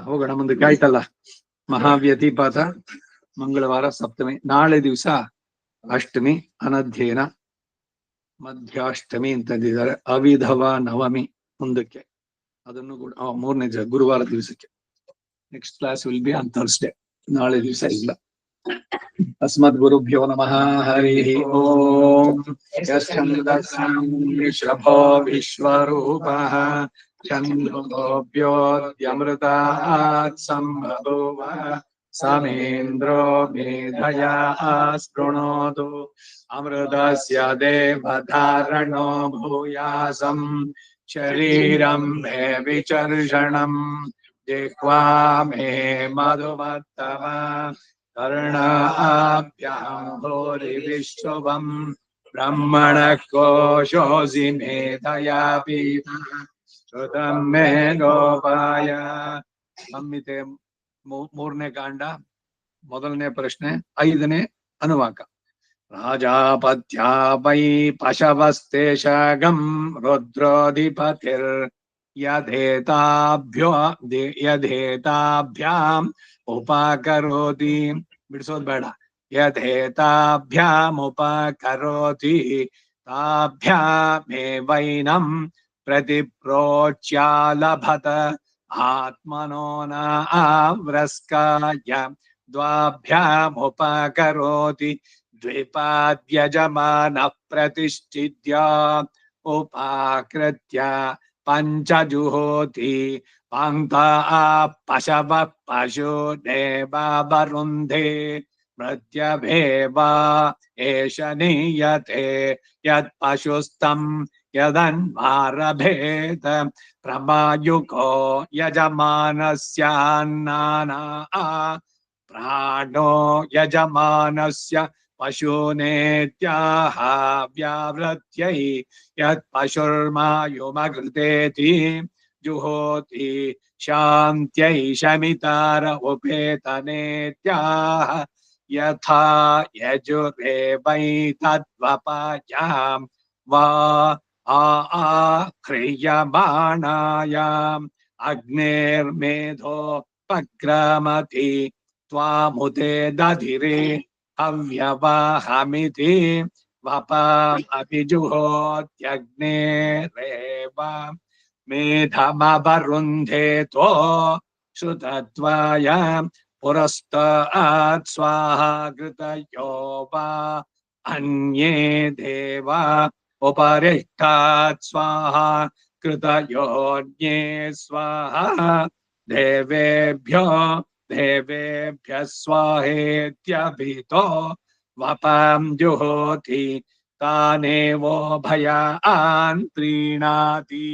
ಹೋಗೋಣ ಮುಂದಕ್ಕೆ. ಆಯ್ತಲ್ಲ, ಮಹಾವ್ಯತಿಪಾತ ಮಂಗಳವಾರ ಸಪ್ತಮಿ, ನಾಳೆ ದಿವಸ ಅಷ್ಟಮಿ, ಅನಧ್ಯಯನ ಮಧ್ಯಾಷ್ಟಮಿ ಅಂತಂದಿದ್ದಾರೆ. ಅವಿಧವ ನವಮಿ ಮುಂದಕ್ಕೆ, ಅದನ್ನು ಕೂಡ 3ನೇ ಗುರುವಾರ ದಿವಸಕ್ಕೆ. Next class will be on Thursday. ನಾಳೆ ದಿವಸ ಇಲ್ಲ. ಅಸ್ಮದ್ ಗುರುಭ್ಯೋ ನಮಃ. ಹರಿ ಓಂ. ಋಷಭೋ ವಿಶ್ವರೂಪಃ ಚಂದ್ರೋಭ್ಯೋದ್ಯಮೃತಾತ್ ಸಂಭೂವ ಸಮೇಂದ್ರೋ ಮೇಧಯಾ ಸ್ಪೃಣೋತು ಅಮೃತಸ್ಯ ದೇವಧಾರಣೋ ಭೂಯಾಸಂ ಶರೀರಂ ಮೇ ವಿಚರ್ಷಣಂ ಜಿಹ್ವಾ ಮೇ ಮಧುಮತ್ತಮ ಕರ್ಣಾಭ್ಯಾಂ ಭೂರಿ ವಿಶ್ವಂ ಬ್ರಹ್ಮಣ ಕೋಶೋಸಿ ಮೇಧಯಾ ಪೀತಾ ಶ್ರುತಂ ಮೇ ಗೋಪಾಯ. ಸಂಹಿತೆ 3ನೇ ಕಾಂಡ, 1ನೇ ಪ್ರಶ್ನೆ, 5ನೇ ಅನುವಾಕ. ರಾಜಾಪತ್ಯಾಪೈ ಪಶವಸ್ತೇಷಗಂ ರುದ್ರೋಧಿಪತಿರ್ ಯಥೇತಾಭ್ಯಾಂ ಉಪಕರೋತಿ. ಬಿಡಿಸೋದ್ ಬೇಡ. ಯಥೇತಾಭ್ಯಾಂ ಉಪಕರೋತಿ ತಾಭ್ಯಾಮೇವೈನಂ ಪ್ರತಿಪ್ರೋಚ್ಯ ಲಭತ आत्मनो न आवृस्काय द्वाभ्यामुपकरोति द्विपाद्यजमानः प्रतिष्ठित्य उपाकृत्य पञ्चजुहोति पान्ता पशवः पशुदेववरुन्धे मृत्यभेवा एष नीयते यत्पशुस्तं यदन्वारभेत प्रमायुको यजमानस्यान्नाना प्राणो यजमानस्य पशूनेत्याह व्यावृत्यै यत्पशुर्मायुमकृतेति जुहोति शान्त्यै शमितार उपेतनेत्याह यथा यजुरेवैतद्वपायां वा आह्रियमाणायाम् अग्नेर्मेधोपक्रमति त्वामुते दधिरे हव्यवाहमिति वपामभिजुहोत्यग्नेरेव मेधमवरुन्धे तो श्रुतत्वाय पुरस्तात् स्वाहा कृतयो वा अन्ये देवा उपरिष्टात् स्वाहा कृतयोऽन्ये स्वाहा देवेभ्यः स्वाहेत्यभितो वपां जुहोति तानेवो भयान् प्रीणाति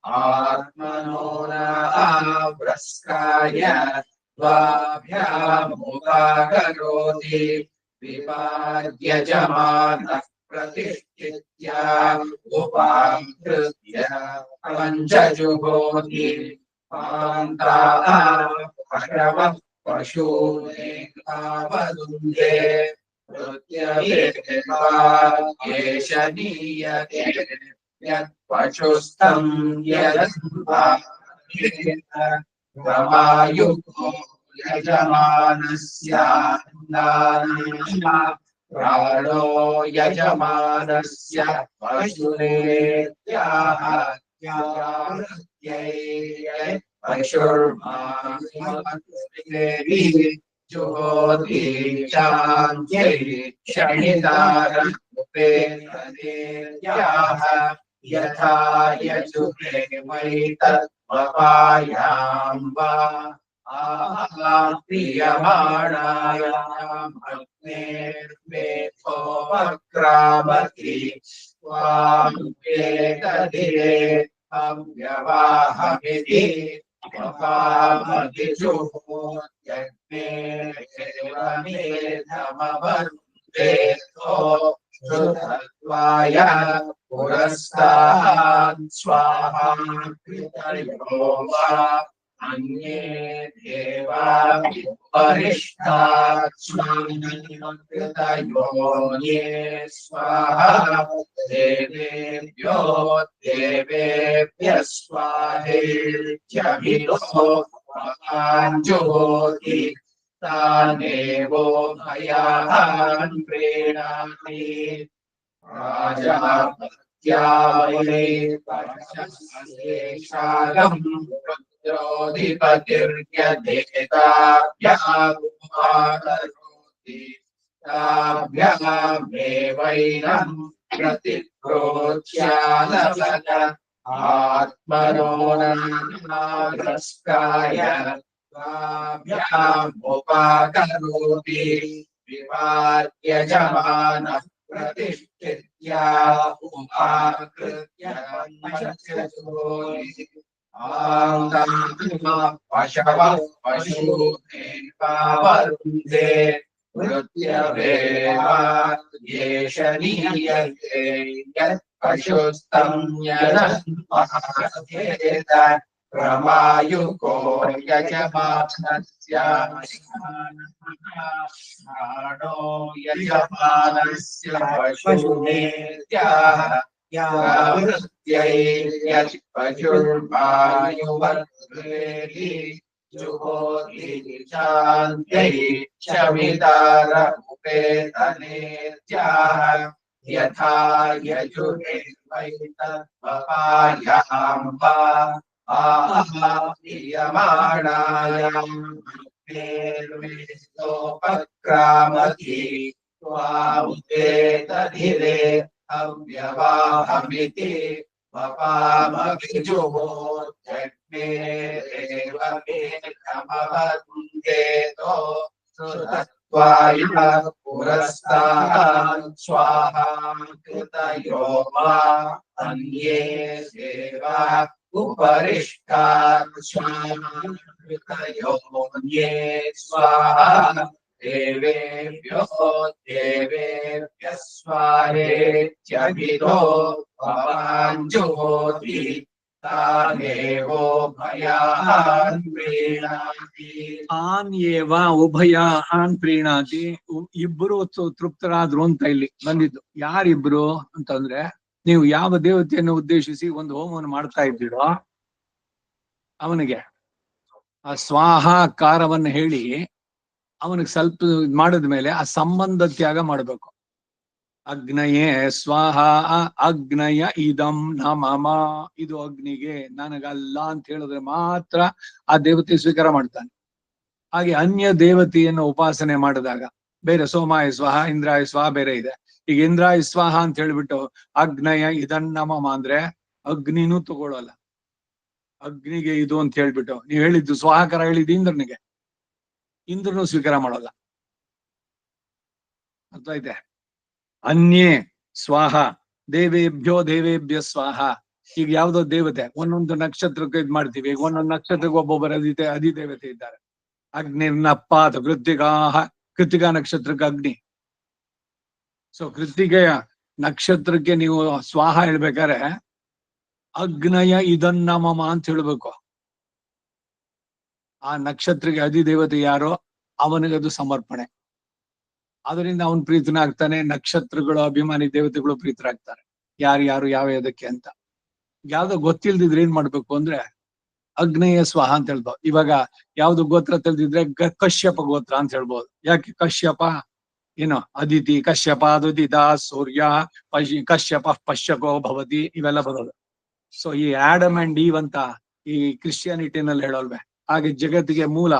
आत्मनो न आवृस्काय द्वाभ्यामुपकरोति विपाद्यजमानः प्रतिष्ठित्य उपाकृत्य पञ्चजुहोति पान्ता पशवः पशूनेकावरुन्धे मृत्यभेवा एष नीयते यत्पशुस्तं यदन्वारभेत प्रमायुको यजमानस्यान्नाना प्राणो यजमानस्य पशुनेत्याह व्यावृत्यै पशुर्मायुमकृतेति जुहोति शान्त्यै शमितार उपेतनेत्याह यथा यजुरेवैतद्वपायां वा आह्रियमाणायाम् अग्नेर्मेधोपक्रामति त्वामुपेतदिरे हव्यवाहमिति वपामभिजुहोत्यग्नेर्मेधमवरुन्धे श्रुतत्वाय पुरस्तात् स्वाहा कृतयो वा अन्ये देवा उपरिष्टात् स्वाहा कृतयोऽन्ये स्वाहा देवेभ्यः स्वाहेत्यभितो वपां जुहोति तानेवो भयान् प्रीणाति राजापत्यावै पशस्येषागम् रुद्रोऽधिपतिर्यदेताभ्यामुपाकरोति ताभ्यामेवैनं प्रतिक्रोध्यालभत आत्मनो नाग्रस्काय ताभ्यामुपाकरोति विवाद्यजमानः प्रतिष्ठित्य उपाकृत्य पञ्चजुहोति पशवः पशूनेकावरुन्धे मृत्यभेवा एष नीयते यत्पशुस्तं यदन्वारभेत प्रमायुको यजमानस्य प्राणो यजमानस्य पशुनेत्याह पशुर्वायुवर्तेली जुहोति शान्त्यै शमिदार उपेतनेत्याः यथा यजुर्वैतत्पपायां वा आहार्यमाणायां निर्विष्टोपक्रामति स्वामुपेतधिरे अव्यवाहमिति पपामभिजुहोत्यग्नेरेव मेघमवन्देतो सुतत्वाय पुरस्तात् स्वाहा कृतयो वा अन्ये देवा उपरिष्टात् स्वाहा कृतयो अन्ये स्वाहा देवेभ्यो देवेभ्यः स्वाहेत्यभितो भवाञ्जुहोति तानेवो भयान् प्रीणाति ಆನ್ ಏವ ಉಭಯಾನ್ ಪ್ರೀಣಾತಿ. ಇಬ್ರು ತೃಪ್ತರಾದ್ರು ಅಂತ ಇಲ್ಲಿ ಬಂದಿದ್ದು. ಯಾರಿಬ್ರು ಅಂತಂದ್ರೆ, ನೀವು ಯಾವ ದೇವತೆಯನ್ನು ಉದ್ದೇಶಿಸಿ ಒಂದು ಹೋಮವನ್ನು ಮಾಡ್ತಾ ಇದ್ದೀರೋ ಅವನಿಗೆ ಆ ಸ್ವಾಹಾಕಾರವನ್ನು ಹೇಳಿ ಅವನಿಗೆ ಸ್ವಲ್ಪ ಮಾಡಿದ್ಮೇಲೆ ಆ ಸಂಬಂಧ ತ್ಯಾಗ ಮಾಡ್ಬೇಕು. ಅಗ್ನಯೇ ಸ್ವಾಹ ಅಗ್ನಯ ಇದಂ ನಮಮ, ಇದು ಅಗ್ನಿಗೆ ನನಗಲ್ಲ ಅಂತ ಹೇಳಿದ್ರೆ ಮಾತ್ರ ಆ ದೇವತೆ ಸ್ವೀಕಾರ ಮಾಡ್ತಾನೆ. ಹಾಗೆ ಅನ್ಯ ದೇವತೆಯನ್ನು ಉಪಾಸನೆ ಮಾಡಿದಾಗ ಬೇರೆ ಸೋಮಾಯ ಸ್ವಾಹ ಇಂದ್ರಾಯ ಸ್ವಾಹ ಬೇರೆ ಇದೆ. ಈಗ ಇಂದ್ರಾಯ ಸ್ವಾಹ ಅಂತ ಹೇಳ್ಬಿಟ್ಟು ಅಗ್ನಯ ಇದನ್ನಮಮ ಅಂದ್ರೆ ಅಗ್ನಿನೂ ತಗೊಳ್ಳಲ್ಲ. ಅಗ್ನಿಗೆ ಇದು ಅಂತ ಹೇಳ್ಬಿಟ್ಟು ನೀವು ಹೇಳಿದ್ದು ಸ್ವಾಹಕಾರ ಹೇಳಿದ್ದು ಇಂದ್ರನಿಗೆ, ಇಂದ್ರನು ಸ್ವೀಕಾರ ಮಾಡೋಲ್ಲ. ಅರ್ಥ ಐತೆ? ಅನ್ಯೇ ಸ್ವಾಹ ದೇವೇಭ್ಯೋ ದೇವೇಭ್ಯ ಸ್ವಾಹ. ಈಗ ಯಾವ್ದೋ ದೇವತೆ ಒಂದೊಂದು ನಕ್ಷತ್ರಕ್ಕೆ ಇದ್ ಮಾಡ್ತೀವಿ. ಈಗ ಒಂದೊಂದು ನಕ್ಷತ್ರಕ್ಕೆ ಒಬ್ಬೊಬ್ಬರ ಅಧಿದೇವತೆ ಇದ್ದಾರೆ. ಅಗ್ನಿರ್ನಪ್ಪಾತ ಕೃತ್ತಿಕಾಹ, ಕೃತ್ತಿಕಾ ನಕ್ಷತ್ರಕ್ಕೆ ಅಗ್ನಿ. ಸೊ ಕೃತ್ತಿಕೆಯ ನಕ್ಷತ್ರಕ್ಕೆ ನೀವು ಸ್ವಾಹ ಹೇಳ್ಬೇಕಾರೆ ಅಗ್ನಯ ಇದನ್ನಮಮ ಅಂತ ಹೇಳ್ಬೇಕು. ಆ ನಕ್ಷತ್ರಕ್ಕೆ ಅಧಿದೇವತೆ ಯಾರೋ ಅವನಿಗದು ಸಮರ್ಪಣೆ. ಅದರಿಂದ ಅವನ್ ಪ್ರೀತನಾಗ್ತಾನೆ. ನಕ್ಷತ್ರಗಳು ಅಭಿಮಾನಿ ದೇವತೆಗಳು ಪ್ರೀತರಾಗ್ತಾರೆ. ಯಾರು ಯಾವ ಇದಕ್ಕೆ ಅಂತ. ಯಾವ್ದೋ ಗೊತ್ತಿಲ್ದಿದ್ರೆ ಏನ್ ಮಾಡ್ಬೇಕು ಅಂದ್ರೆ ಅಗ್ನೇಯ ಸ್ವಾಹ ಅಂತ ಹೇಳ್ಬೋದು. ಇವಾಗ ಯಾವ್ದು ಗೋತ್ರ ತಿಳಿದಿದ್ರೆ ಕಶ್ಯಪ ಗೋತ್ರ ಅಂತ ಹೇಳ್ಬೋದು. ಯಾಕೆ ಕಶ್ಯಪ ಏನು ಅದಿತಿ ಕಶ್ಯಪ ಅದುದಿತ ಸೂರ್ಯ ಕಶ್ಯಪ ಪಶ್ಯಕೋ ಭವತಿ ಇವೆಲ್ಲ ಬರೋದು. ಸೊ ಈ ಆಡಮ್ ಅಂಡ್ ಈವ್ ಅಂತ ಈ ಕ್ರಿಶ್ಚಿಯಾನಿಟಿನಲ್ಲಿ ಹೇಳೋಲ್ವೇ, ಹಾಗೆ ಜಗತ್ತಿಗೆ ಮೂಲ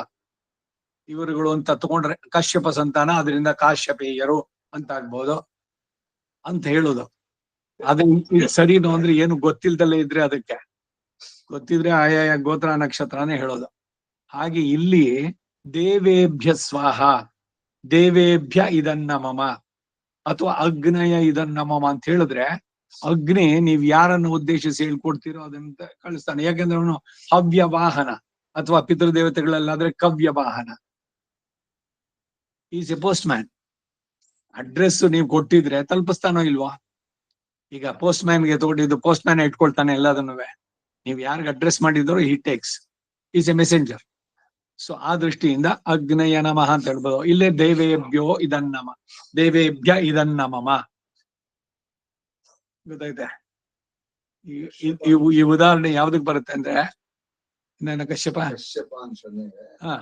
ಇವರುಗಳು ಅಂತ ತಗೊಂಡ್ರೆ ಕಶ್ಯಪ ಸಂತಾನ, ಅದರಿಂದ ಕಾಶ್ಯಪೇಯರು ಅಂತ ಆಗ್ಬೋದು ಅಂತ ಹೇಳುದು. ಅದು ಸರಿನೋ ಅಂದ್ರೆ ಏನು ಗೊತ್ತಿಲ್ದಲ್ಲೇ ಇದ್ರೆ ಅದಕ್ಕೆ ಗೊತ್ತಿದ್ರೆ ಆಯಾಯ ಗೋತ್ರ ನಕ್ಷತ್ರನೇ ಹೇಳೋದು. ಹಾಗೆ ಇಲ್ಲಿ ದೇವೇಭ್ಯ ಸ್ವಾಹ ದೇವೇಭ್ಯ ಇದನ್ನಮಮ ಅಥವಾ ಅಗ್ನಯ ಇದನ್ನಮಮ ಅಂತ ಹೇಳಿದ್ರೆ ಅಗ್ನಿ ನೀವ್ ಯಾರನ್ನು ಉದ್ದೇಶಿಸಿ ಹೇಳ್ಕೊಡ್ತೀರೋ ಅದನ್ನ ಕಳಿಸ್ತಾನೆ. ಯಾಕಂದ್ರೆ ಅವನು ಹವ್ಯ ವಾಹನ, ಅಥವಾ ಪಿತೃದೇವತೆಗಳಲ್ಲಾದ್ರೆ ಕವ್ಯ ವಾಹನ. Is A post man. Address ನೀವು ಕೊಟ್ಟಿದ್ರೆ ತಲುಪಿಸ್ತಾನೋ ಇಲ್ವಾ? ಈಗ ಪೋಸ್ಟ್ ಮ್ಯಾನ್ಗೆ ತಗೊಂಡಿದ್ದು ಪೋಸ್ಟ್ ಮ್ಯಾನ್ ಇಟ್ಕೊಳ್ತಾನೆ ಎಲ್ಲದನ್ನು. ನೀವು ಯಾರಿಗೆ ಅಡ್ರೆಸ್ ಮಾಡಿದ್ರು he takes, is A messenger. So ಆ ದೃಷ್ಟಿಯಿಂದ ಅಗ್ನಯ ನಮಃ ಅಂತ ಹೇಳ್ಬೋದು. ಇಲ್ಲೇ ದೇವೇಭ್ಯೋ ಇದನ್ನಮ, ದೇವೇಭ್ಯ ಇದನ್ನಮಮ. ಗೊತ್ತೈತೆ? ಈ ಉದಾಹರಣೆ ಯಾವ್ದಕ್ ಬರುತ್ತೆ ಅಂದ್ರೆ ನನ್ನ ಕಶ್ಯಪ ಹಾ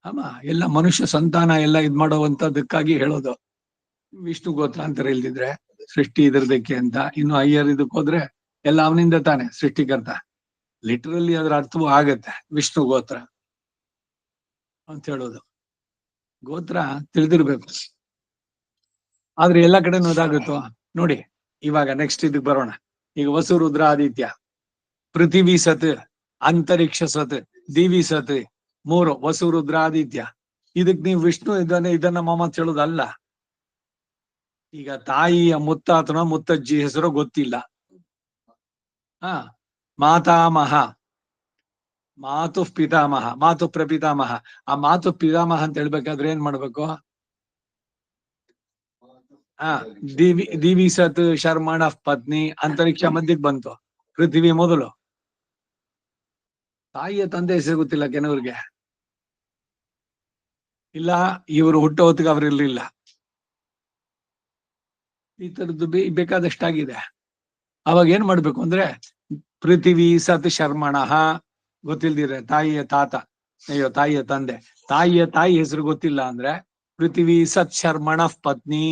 ಅಮ್ಮ ಎಲ್ಲ ಮನುಷ್ಯ ಸಂತಾನ ಎಲ್ಲ ಇದ್ ಮಾಡೋವಂಥದಕ್ಕಾಗಿ ಹೇಳೋದು. ವಿಷ್ಣು ಗೋತ್ರ ಅಂತಾರೆ ಇಲ್ದಿದ್ರೆ ಸೃಷ್ಟಿ ಇದರದಕ್ಕೆ ಅಂತ. ಇನ್ನು ಅಯ್ಯರ್ ಇದಕ್ಕೆ ಹೋದ್ರೆ ಎಲ್ಲ ಅವನಿಂದ ತಾನೆ ಸೃಷ್ಟಿಕರ್ತ. ಲಿಟರಲಿ ಅದ್ರ ಅರ್ಥವೂ ಆಗತ್ತೆ ವಿಷ್ಣು ಗೋತ್ರ ಅಂತ ಹೇಳೋದು. ಗೋತ್ರ ತಿಳಿದಿರ್ಬೇಕು. ಆದ್ರೆ ಎಲ್ಲ ಕಡೆನೂ ಅದಾಗುತ್ತೋ ನೋಡಿ. ಇವಾಗ ನೆಕ್ಸ್ಟ್ ಇದಕ್ ಬರೋಣ. ಈಗ ವಸು ರುದ್ರ ಆದಿತ್ಯ, ಪೃಥಿವಿ ಸತ್, ಅಂತರಿಕ್ಷ ಸತ್, ದಿವಿ ಸತ್, ಮೂರು ವಸು ರುದ್ರ ಆದಿತ್ಯ. ಇದಕ್ ನೀವು ವಿಷ್ಣು ಇದನ್ನ ಮಮ ಅಂತ ಹೇಳೋದಲ್ಲ. ಈಗ ತಾಯಿಯ ಮುತ್ತಾತನ ಮುತ್ತಜ್ಜಿ ಹೆಸರು ಗೊತ್ತಿಲ್ಲ. ಹಾ ಮಾತಾಮಹ, ಮಾತು ಪಿತಾಮಹ, ಮಾತು ಪ್ರಪಿತಾಮಹ. ಆ ಮಾತು ಪಿತಾಮಹ ಅಂತ ಹೇಳ್ಬೇಕಾದ್ರೆ ಏನ್ ಮಾಡ್ಬೇಕು? ದಿವಿ ಸತ್ ಶರ್ಮಣ ಪತ್ನಿ, ಅಂತರಿಕ್ಷ ಮಧ್ಯಕ್ಕೆ ಬಂತು, ಪೃಥ್ವಿ ಮೊದಲು. ತಾಯಿಯ ತಂದೆ ಹೆಸರು ಗೊತ್ತಿಲ್ಲ ಕೆಲವ್ರಿಗೆ. ಇಲ್ಲ ಇವರು ಹುಟ್ಟೋ ಹೊತ್ತಿಗೆ ಅವ್ರು ಇರ್ಲಿಲ್ಲ. ಈ ತರದ್ದು ಬೇಕಾದಷ್ಟಾಗಿದೆ. ಅವಾಗ ಏನ್ ಮಾಡ್ಬೇಕು ಅಂದ್ರೆ ಪೃಥಿವಿ ಸತ್ ಶರ್ಮಣಃ ಗೊತ್ತಿಲ್ದಿರ ತಾಯಿಯ ತಾತ, ಅಯ್ಯೋ ತಾಯಿಯ ತಂದೆ, ತಾಯಿಯ ತಾಯಿ ಹೆಸರು ಗೊತ್ತಿಲ್ಲ ಅಂದ್ರೆ ಪೃಥಿವಿ ಸತ್ ಶರ್ಮಣಃ ಪತ್ನಿ.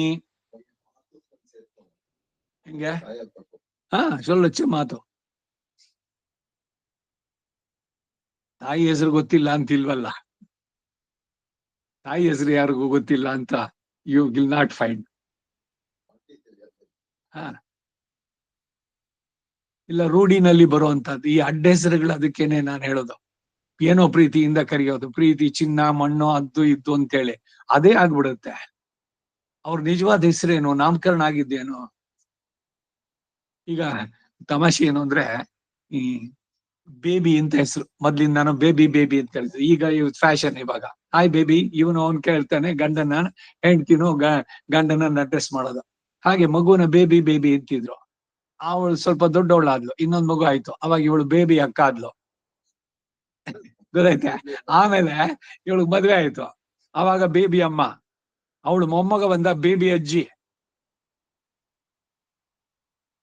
ಹಿಂಗೆ ಸೊಲ್ಲೊಚ್ಚು ಮಾತು. ತಾಯಿ ಹೆಸರು ಗೊತ್ತಿಲ್ಲ ಅಂತಿಲ್ವಲ್ಲ, ತಾಯಿ ಹೆಸರು ಯಾರಿಗೂ ಗೊತ್ತಿಲ್ಲ ಅಂತ ಯು ವಿಲ್ ನಾಟ್ ಫೈಂಡ್. ಇಲ್ಲ ರೂಢಿನಲ್ಲಿ ಬರುವಂತದ್ದು ಈ ಅಡ್ಡ ಹೆಸರುಗಳು. ಅದಕ್ಕೇನೆ ನಾನು ಹೇಳೋದು, ಏನೋ ಪ್ರೀತಿಯಿಂದ ಕರೆಯೋದು, ಪ್ರೀತಿ ಚಿನ್ನ ಮಣ್ಣು ಅದ್ದು ಇದ್ದು ಅಂತೇಳಿ ಅದೇ ಆಗ್ಬಿಡುತ್ತೆ. ಅವ್ರ ನಿಜವಾದ ಹೆಸರೇನು, ನಾಮಕರಣ ಆಗಿದ್ದೇನು. ಈಗ ತಮಾಷೆ ಏನು ಅಂದ್ರೆ, ಈ ಬೇಬಿ ಅಂತ ಹೆಸರು ಮೊದ್ಲಿಂದ ನಾನು ಬೇಬಿ ಬೇಬಿ ಅಂತ ಕೇಳ್ತೀನಿ. ಈಗ ಫ್ಯಾಷನ್ ಇವಾಗ ಹಾಯ್ ಬೇಬಿ. ಇವನು ಅವ್ನು ಕೇಳ್ತಾನೆ ಗಂಡನ, ಹೆಂಡ್ತಿನೂ ಗಂಡನ ಅಡ್ರೆಸ್ ಮಾಡೋದು. ಹಾಗೆ ಮಗುನ ಬೇಬಿ ಬೇಬಿ ಅಂತಿದ್ರು. ಅವಳು ಸ್ವಲ್ಪ ದೊಡ್ಡವಳಾದ್ಲು, ಇನ್ನೊಂದ್ ಮಗು ಆಯ್ತು, ಅವಾಗ ಇವಳು ಬೇಬಿ ಅಕ್ಕ ಆದ್ಲು, ಗೊತ್ತಾಯ್ತಾ. ಆಮೇಲೆ ಇವಳಿಗೆ ಮದ್ವೆ ಆಯ್ತು, ಅವಾಗ ಬೇಬಿ ಅಮ್ಮ. ಅವಳು ಮೊಮ್ಮಗ ಬಂದ ಬೇಬಿ ಅಜ್ಜಿ,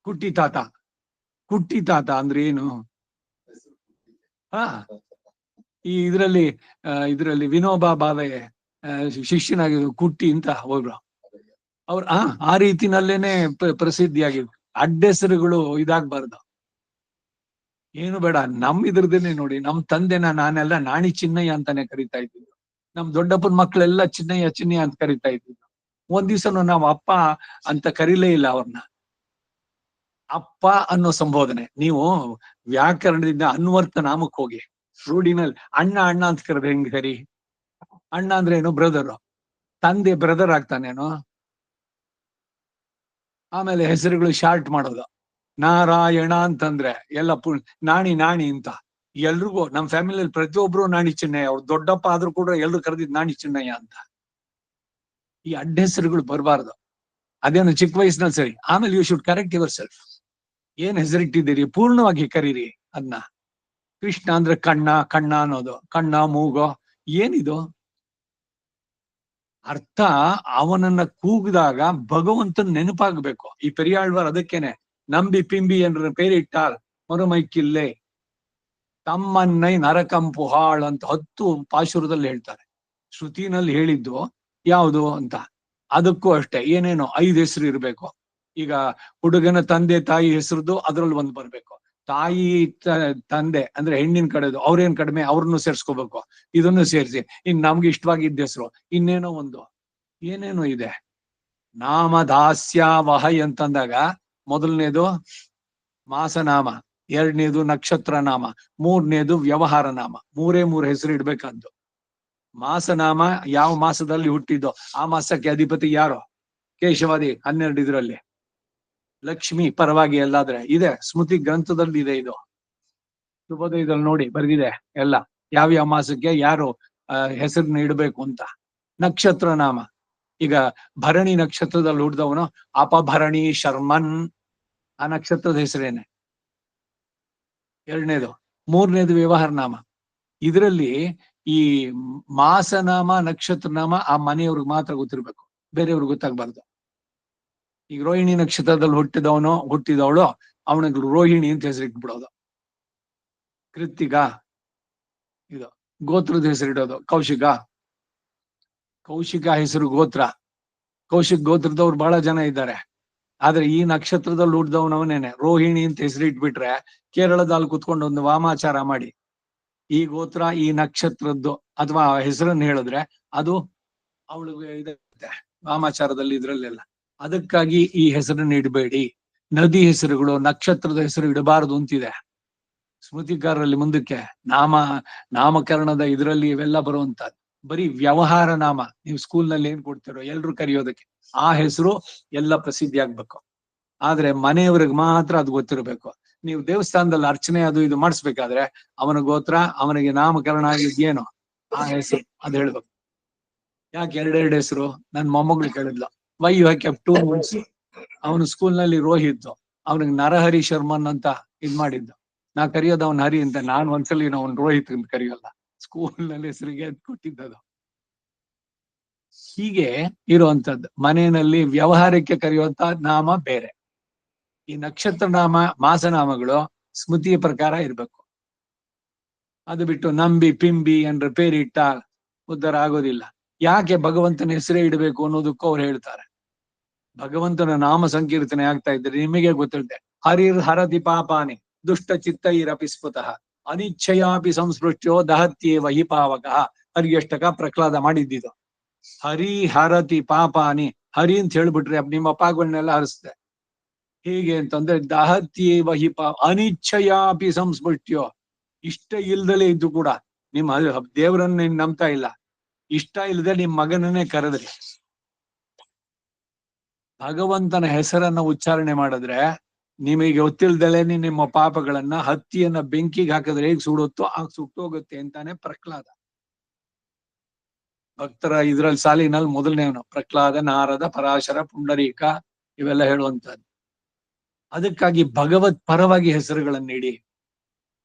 ಕುಟ್ಟಿ ತಾತ. ಕುಟ್ಟಿ ತಾತ ಅಂದ್ರೆ ಏನು? ಹಾ, ಈ ಇದ್ರಲ್ಲಿ ವಿನೋಬಾ ಭಾವೆ ಶಿಷ್ಯನಾಗಿದ್ರು ಕುಟ್ಟಿ ಅಂತ ಒಬ್ರು. ಅವ್ರು ಆ ರೀತಿನಲ್ಲೇನೆ ಪ್ರಸಿದ್ಧಿಯಾಗಿದ್ರು. ಅಡ್ಡೆಸರುಗಳು ಇದಾಗ್ಬಾರ್ದು. ಏನು ಬೇಡ, ನಮ್ ಇದ್ರದೇನೆ ನೋಡಿ. ನಮ್ ತಂದೆನ ನಾನೆಲ್ಲ ನಾಣಿ ಚಿನ್ನಯ್ಯ ಅಂತಾನೆ ಕರಿತಾ ಇದ್ದಿದ್ದು. ನಮ್ ದೊಡ್ಡಪ್ಪನ ಮಕ್ಳೆಲ್ಲ ಚಿನ್ನಯ್ಯ ಚಿನ್ನಯ್ಯ ಅಂತ ಕರಿತಾ ಇದ್ದಿದ್ದು. ಒಂದ್ ದಿವ್ಸನು ನಾವ್ ಅಪ್ಪ ಅಂತ ಕರೀಲೇ ಇಲ್ಲ ಅವ್ರನ್ನ. ಅಪ್ಪ ಅನ್ನೋ ಸಂಬೋಧನೆ. ನೀವು ವ್ಯಾಕರಣದಿಂದ ಅನ್ವರ್ಥ ನಾಮಕ್ ಹೋಗಿ, ರೂಢಿನಲ್ಲಿ ಅಣ್ಣ ಅಣ್ಣ ಅಂತ ಕರೆದ್ರೆ ಹೆಂಗ್ ಸರಿ? ಅಣ್ಣ ಅಂದ್ರೆ ಏನು? ಬ್ರದರ್. ತಂದೆ ಬ್ರದರ್ ಆಗ್ತಾನೇನು? ಆಮೇಲೆ ಹೆಸರುಗಳು ಶಾರ್ಟ್ ಮಾಡೋದು. ನಾರಾಯಣ ಅಂತಂದ್ರೆ ಎಲ್ಲ ನಾಣಿ ನಾಣಿ ಅಂತ. ಎಲ್ರಿಗೂ ನಮ್ ಫ್ಯಾಮಿಲಿಯಲ್ಲಿ ಪ್ರತಿಯೊಬ್ರು ನಾಣಿ ಚಿನ್ನಯ್ಯ. ಅವ್ರು ದೊಡ್ಡಪ್ಪ ಆದ್ರೂ ಕೂಡ ಎಲ್ರು ಕರೆದಿದ್ ನಾಣಿ ಚಿನ್ನಯ್ಯ ಅಂತ. ಈ ಅಡ್ಡ ಹೆಸರುಗಳು ಬರಬಾರ್ದು. ಅದೇನು ಚಿಕ್ಕ ವಯಸ್ಸಿನಲ್ಲಿ ಸರಿ. ಆಮೇಲೆ you should correct yourself. ಏನ್ ಹೆಸರಿಟ್ಟಿದ್ದೀರಿ ಪೂರ್ಣವಾಗಿ ಕರೀರಿ ಅದನ್ನ. ಕೃಷ್ಣ ಅಂದ್ರೆ ಕಣ್ಣ, ಕಣ್ಣ ಅನ್ನೋದು, ಕಣ್ಣ ಮೂಗೋ ಏನಿದು ಅರ್ಥ? ಅವನನ್ನ ಕೂಗಿದಾಗ ಭಗವಂತನ ನೆನಪಾಗ್ಬೇಕು. ಈ ಪೆರಿಯಾಳ್ವಾರ್ ಅದಕ್ಕೇನೆ ನಂಬಿ ಪಿಂಬಿ ಎன்ற ಪೇರಿಟ್ಟಾರ್ ಮರುಮೈಕ್ಕಿಲ್ಲೆ ತಮ್ಮನ್ನೈ ನರಕಂಪುಹಾಳ್ ಅಂತ 10 ಪಾಶುರದಲ್ಲಿ ಹೇಳ್ತಾರೆ. ಶ್ರುತಿನಲ್ಲಿ ಹೇಳಿದ್ದು ಯಾವುದು ಅಂತ. ಅದಕ್ಕೂ ಅಷ್ಟೇ ಏನೇನೋ 5 ಹೆಸರು ಇರ್ಬೇಕು. ಈಗ ಹುಡುಗನ ತಂದೆ ತಾಯಿ ಹೆಸರುದು ಅದ್ರಲ್ಲಿ ಒಂದು ಬರ್ಬೇಕು. ತಾಯಿ ತಂದೆ ಅಂದ್ರೆ ಹೆಣ್ಣಿನ ಕಡೆದು ಅವ್ರೇನ್ ಕಡಿಮೆ, ಅವ್ರನ್ನು ಸೇರ್ಸ್ಕೋಬೇಕು. ಇದನ್ನು ಸೇರಿಸಿ ಇನ್ ನಮ್ಗೆ ಇಷ್ಟವಾಗಿದ್ದ ಹೆಸರು ಇನ್ನೇನೋ ಒಂದು ಏನೇನೋ ಇದೆ. ನಾಮದಾಸ್ಯಾವಹೈ ಅಂತಂದಾಗ ಮೊದಲನೇದು ಮಾಸನಾಮ, ಎರಡನೇದು ನಕ್ಷತ್ರ ನಾಮ, ಮೂರನೇದು ವ್ಯವಹಾರ ನಾಮ. ಮೂರೇ 3 ಹೆಸರು ಇಡ್ಬೇಕಂದು. ಮಾಸನಾಮ ಯಾವ ಮಾಸದಲ್ಲಿ ಹುಟ್ಟಿದ್ದೋ ಆ ಮಾಸಕ್ಕೆ ಅಧಿಪತಿ ಯಾರೋ? ಕೇಶವಾದಿ 12 ಇದರಲ್ಲಿ. ಲಕ್ಷ್ಮಿ ಪರವಾಗಿ ಎಲ್ಲಾದ್ರೆ ಇದೆ, ಸ್ಮೃತಿ ಗ್ರಂಥದಲ್ಲಿ ಇದೆ. ಇದು ಶುಭೋದಯದಲ್ಲಿ ನೋಡಿ ಬರ್ದಿದೆ ಎಲ್ಲ, ಯಾವ್ಯಾವ ಮಾಸಕ್ಕೆ ಯಾರು ಹೆಸರನ್ನ ಇಡಬೇಕು ಅಂತ. ನಕ್ಷತ್ರ ನಾಮ, ಈಗ ಭರಣಿ ನಕ್ಷತ್ರದಲ್ಲಿ ಹುಟ್ಟಿದವನು ಅಪಭರಣಿ ಶರ್ಮನ್, ಆ ನಕ್ಷತ್ರದ ಹೆಸರೇನೆ ಎರಡನೇದು. ಮೂರನೇದು ವ್ಯವಹಾರ ನಾಮ. ಇದರಲ್ಲಿ ಈ ಮಾಸನಾಮ ನಕ್ಷತ್ರ ನಾಮ ಆ ಮನೆಯವ್ರಿಗೆ ಮಾತ್ರ ಗೊತ್ತಿರ್ಬೇಕು, ಬೇರೆಯವ್ರಿಗೆ ಗೊತ್ತಾಗ್ಬಾರ್ದು. ಈಗ ರೋಹಿಣಿ ನಕ್ಷತ್ರದಲ್ಲಿ ಹುಟ್ಟಿದವಳು ಅವನಿಗೆ ರೋಹಿಣಿ ಅಂತ ಹೆಸರಿಟ್ಬಿಡೋದು. ಕೃತ್ತಿಕ ಇದು ಗೋತ್ರದ ಹೆಸರಿಡೋದು. ಕೌಶಿಕ ಹೆಸರು ಗೋತ್ರ. ಕೌಶಿಕ್ ಗೋತ್ರದವ್ರು ಬಹಳ ಜನ ಇದ್ದಾರೆ. ಆದ್ರೆ ಈ ನಕ್ಷತ್ರದಲ್ಲಿ ಹುಟ್ಟಿದವನವನೇನೆ ರೋಹಿಣಿ ಅಂತ ಹೆಸರಿಟ್ಬಿಟ್ರೆ ಕೇರಳದಲ್ಲಿ ಕುತ್ಕೊಂಡು ಒಂದು ವಾಮಾಚಾರ ಮಾಡಿ ಈ ಗೋತ್ರ ಈ ನಕ್ಷತ್ರದ್ದು ಅಥವಾ ಹೆಸರನ್ನು ಹೇಳಿದ್ರೆ ಅದು ಅವಳಿಗೆ ಇರುತ್ತೆ ವಾಮಾಚಾರದಲ್ಲಿ ಇದ್ರಲ್ಲೆಲ್ಲ. ಅದಕ್ಕಾಗಿ ಈ ಹೆಸರನ್ನು ಇಡಬೇಡಿ. ನದಿ ಹೆಸರುಗಳು ನಕ್ಷತ್ರದ ಹೆಸರು ಇಡಬಾರದು ಅಂತಿದೆ ಸ್ಮೃತಿಕಾರರಲ್ಲಿ. ಮುಂದಕ್ಕೆ ನಾಮಕರಣದ ಇದರಲ್ಲಿ ಇವೆಲ್ಲ ಬರುವಂತದ್ದು. ಬರೀ ವ್ಯವಹಾರ ನಾಮ, ನೀವು ಸ್ಕೂಲ್ ನಲ್ಲಿ ಏನ್ ಕೊಡ್ತಿರೋ ಎಲ್ರು ಕರೆಯೋದಕ್ಕೆ ಆ ಹೆಸರು ಎಲ್ಲ ಪ್ರಸಿದ್ಧಿ ಆಗ್ಬೇಕು. ಆದ್ರೆ ಮನೆಯವ್ರಿಗೆ ಮಾತ್ರ ಅದು ಗೊತ್ತಿರ್ಬೇಕು. ನೀವು ದೇವಸ್ಥಾನದಲ್ಲಿ ಅರ್ಚನೆ ಅದು ಇದು ಮಾಡಿಸ್ಬೇಕಾದ್ರೆ ಅವನ ಗೋತ್ರ, ಅವನಿಗೆ ನಾಮಕರಣ ಆಗಿದ್ಯೇನೋ ಆ ಹೆಸರು ಅದು ಹೇಳ್ಬೇಕು. ಯಾಕೆ 2 ಹೆಸರು? ನನ್ ಮೊಮ್ಮಗಳು ಕೇಳಿದ್ಲು, why you have kept 2 names. ಅವನು ಸ್ಕೂಲ್ ನಲ್ಲಿ ರೋಹಿತ್, ಅವನಿಗೆ ನರಹರಿ ಶರ್ಮನ್ ಅಂತ ಇದ್ ಮಾಡಿದ್ದು. ನಾ ಕರೆಯೋದು ಅವನ್ ಹರಿ ಅಂತ. ನಾನ್ ಒಂದ್ಸಲಿ ಅವ್ನು ರೋಹಿತ್ ಅಂತ ಕರೆಯೋಲ್ಲ, ಸ್ಕೂಲ್ ನಲ್ಲಿ ಹೆಸರಿಗೆ ಕೊಟ್ಟಿದ್ದದು. ಹೀಗೆ ಇರುವಂತದ್ದು. ಮನೆಯಲ್ಲಿ ವ್ಯವಹಾರಕ್ಕೆ ಕರೆಯುವಂತ ನಾಮ ಬೇರೆ. ಈ ನಕ್ಷತ್ರ ನಾಮ ಮಾಸನಾಮಗಳು ಸ್ಮೃತಿಯ ಪ್ರಕಾರ ಇರ್ಬೇಕು. ಅದು ಬಿಟ್ಟು ನಂಬಿ ಪಿಂಬಿ ಅಂದ್ರೆ ಪೇರಿಟ್ಟ ಉದ್ಧಾರ ಆಗೋದಿಲ್ಲ. ಯಾಕೆ ಭಗವಂತನ ಹೆಸರೇ ಇಡಬೇಕು ಅನ್ನೋದಕ್ಕೂ ಅವ್ರು ಹೇಳ್ತಾರೆ. ಭಗವಂತನ ನಾಮ ಸಂಕೀರ್ತನೆ ಆಗ್ತಾ ಇದ್ರೆ ನಿಮಗೆ ಗೊತ್ತಿರುತ್ತೆ. ಹರಿರ್ ಹರತಿ ಪಾಪಾನಿ ದುಷ್ಟ ಚಿತ್ತೈರಪಿ ಸ್ಫುತಃ ಅನಿಚ್ಛಯಾಪಿ ಸಂಸ್ಪೃಷ್ಟ್ಯೋ ದಹತ್ಯೇವ ಹಿ ಪಾವಕಃ. ಹರಿಯಷ್ಟಕ ಪ್ರಹ್ಲಾದ ಮಾಡಿದ್ದಿದ್ದು. ಹರಿ ಹರತಿ ಪಾಪಾನಿ, ಹರಿ ಅಂತ ಹೇಳ್ಬಿಟ್ರೆ ನಿಮ್ಮ ಪಾಪಗಳನ್ನೆಲ್ಲ ಹರಿಸ್ತೆ. ಹೇಗೆ ಅಂತಂದ್ರೆ ದಹತ್ಯೇವ ಹಿ ಅನಿಚ್ಛಯಾಪಿ ಸಂಸ್ಪೃಷ್ಟ್ಯೋ, ಇಷ್ಟ ಇಲ್ದಲೇ ಇದ್ದು ಕೂಡ ನಿಮ್ಮ ದೇವರನ್ನ ನಂಬ್ತಾ ಇಲ್ಲ, ಇಷ್ಟ ಇಲ್ಲದೆ ನಿಮ್ ಮಗನನ್ನೇ ಕರೆದ್ರಿ, ಭಗವಂತನ ಹೆಸರನ್ನ ಉಚ್ಚಾರಣೆ ಮಾಡಿದ್ರೆ ನಿಮಗೆ ಗೊತ್ತಿಲ್ದಲೆ ನಿಮ್ಮ ಪಾಪಗಳನ್ನ ಹತ್ತಿಯನ್ನ ಬೆಂಕಿಗೆ ಹಾಕಿದ್ರೆ ಹೇಗ್ ಸುಡುತ್ತೋ ಆಗ ಸುಟ್ಟೋಗುತ್ತೆ ಅಂತಾನೆ ಪ್ರಹ್ಲಾದ. ಭಕ್ತರ ಇದ್ರಲ್ಲಿ ಸಾಲಿನಲ್ಲಿ ಮೊದಲನೇವನು ಪ್ರಹ್ಲಾದ, ನಾರದ, ಪರಾಶರ, ಪುಂಡರೀಕ ಇವೆಲ್ಲ ಹೇಳುವಂತದ್ದು. ಅದಕ್ಕಾಗಿ ಭಗವತ್ ಪರವಾಗಿ ಹೆಸರುಗಳನ್ನ ಇಡಿ.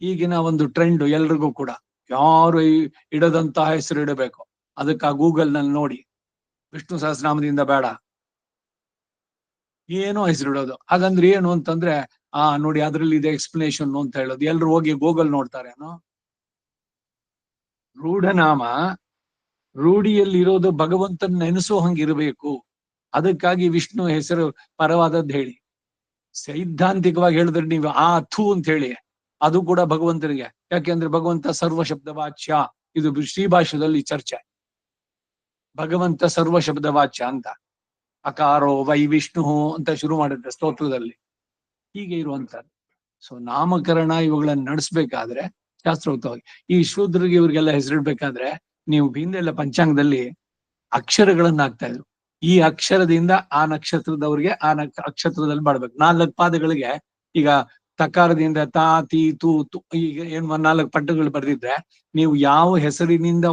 ಈಗಿನ ಒಂದು ಟ್ರೆಂಡ್ ಎಲ್ರಿಗೂ ಕೂಡ ಯಾರು ಇಡದಂತಹ ಹೆಸರು ಇಡಬೇಕು. ಅದಕ್ಕ ಗೂಗಲ್ ನಲ್ಲಿ ನೋಡಿ, ವಿಷ್ಣು ಸಹಸ್ರನಾಮದಿಂದ ಬೇಡ, ಏನೋ ಹೆಸರಿಡೋದು. ಹಾಗಂದ್ರೆ ಏನು ಅಂತಂದ್ರೆ ನೋಡಿ ಅದ್ರಲ್ಲಿ ಇದೆ ಎಕ್ಸ್ಪ್ಲನೇಷನ್ ಅಂತ ಹೇಳೋದು. ಎಲ್ರು ಹೋಗಿ ಗೂಗಲ್ ನೋಡ್ತಾರೇನೋ. ರೂಢನಾಮ ರೂಢಿಯಲ್ಲಿ ಇರೋದು ಭಗವಂತನ ನೆನೆಸೋ ಹಂಗಿರ್ಬೇಕು. ಅದಕ್ಕಾಗಿ ವಿಷ್ಣು ಹೆಸರು ಪರವಾದದ್ದು ಹೇಳಿ. ಸೈದ್ಧಾಂತಿಕವಾಗಿ ಹೇಳಿದ್ರೆ ನೀವು ಥೂ ಅಂತ ಹೇಳಿ, ಅದು ಕೂಡ ಭಗವಂತನಿಗೆ. ಯಾಕೆಂದ್ರೆ ಭಗವಂತ ಸರ್ವ ಶಬ್ದ ವಾಚ್ಯ. ಇದು ಶ್ರೀಭಾಷ್ಯದಲ್ಲಿ ಚರ್ಚೆ. ಭಗವಂತ ಸರ್ವ ಶಬ್ದ ವಾಚ್ಯ ಅಂತ. ಅಕಾರೋ ವೈ ವಿಷ್ಣು ಅಂತ ಶುರು ಮಾಡಿದ್ರೆ ಸ್ತೋತ್ರದಲ್ಲಿ. ಹೀಗೆ ಇರುವಂತದ್ದು. ಸೊ ನಾಮಕರಣ ಇವುಗಳನ್ನ ನಡೆಸ್ಬೇಕಾದ್ರೆ ಶಾಸ್ತ್ರೋಕ್ತವಾಗಿ, ಈ ಶೂದ್ರಿಗೆ ಇವ್ರಿಗೆಲ್ಲ ಹೆಸರಿಡ್ಬೇಕಾದ್ರೆ ನೀವು ಹಿಂದೆಲ್ಲ ಪಂಚಾಂಗದಲ್ಲಿ ಅಕ್ಷರಗಳನ್ನ ಹಾಕ್ತಾ ಇದ್ರು. ಈ ಅಕ್ಷರದಿಂದ ಆ ನಕ್ಷತ್ರದವ್ರಿಗೆ ಆ ಅಕ್ಷತ್ರದಲ್ಲಿ ಮಾಡ್ಬೇಕು. 4 ಪಾದಗಳಿಗೆ ಈಗ ತಕಾರದಿಂದ ತಾ ತಿ ತು ತು ಈಗ ಏನ್ 4 ಪಟ್ಟಗಳು ಬರೆದಿದ್ರೆ ನೀವು ಯಾವ ಹೆಸರಿನಿಂದ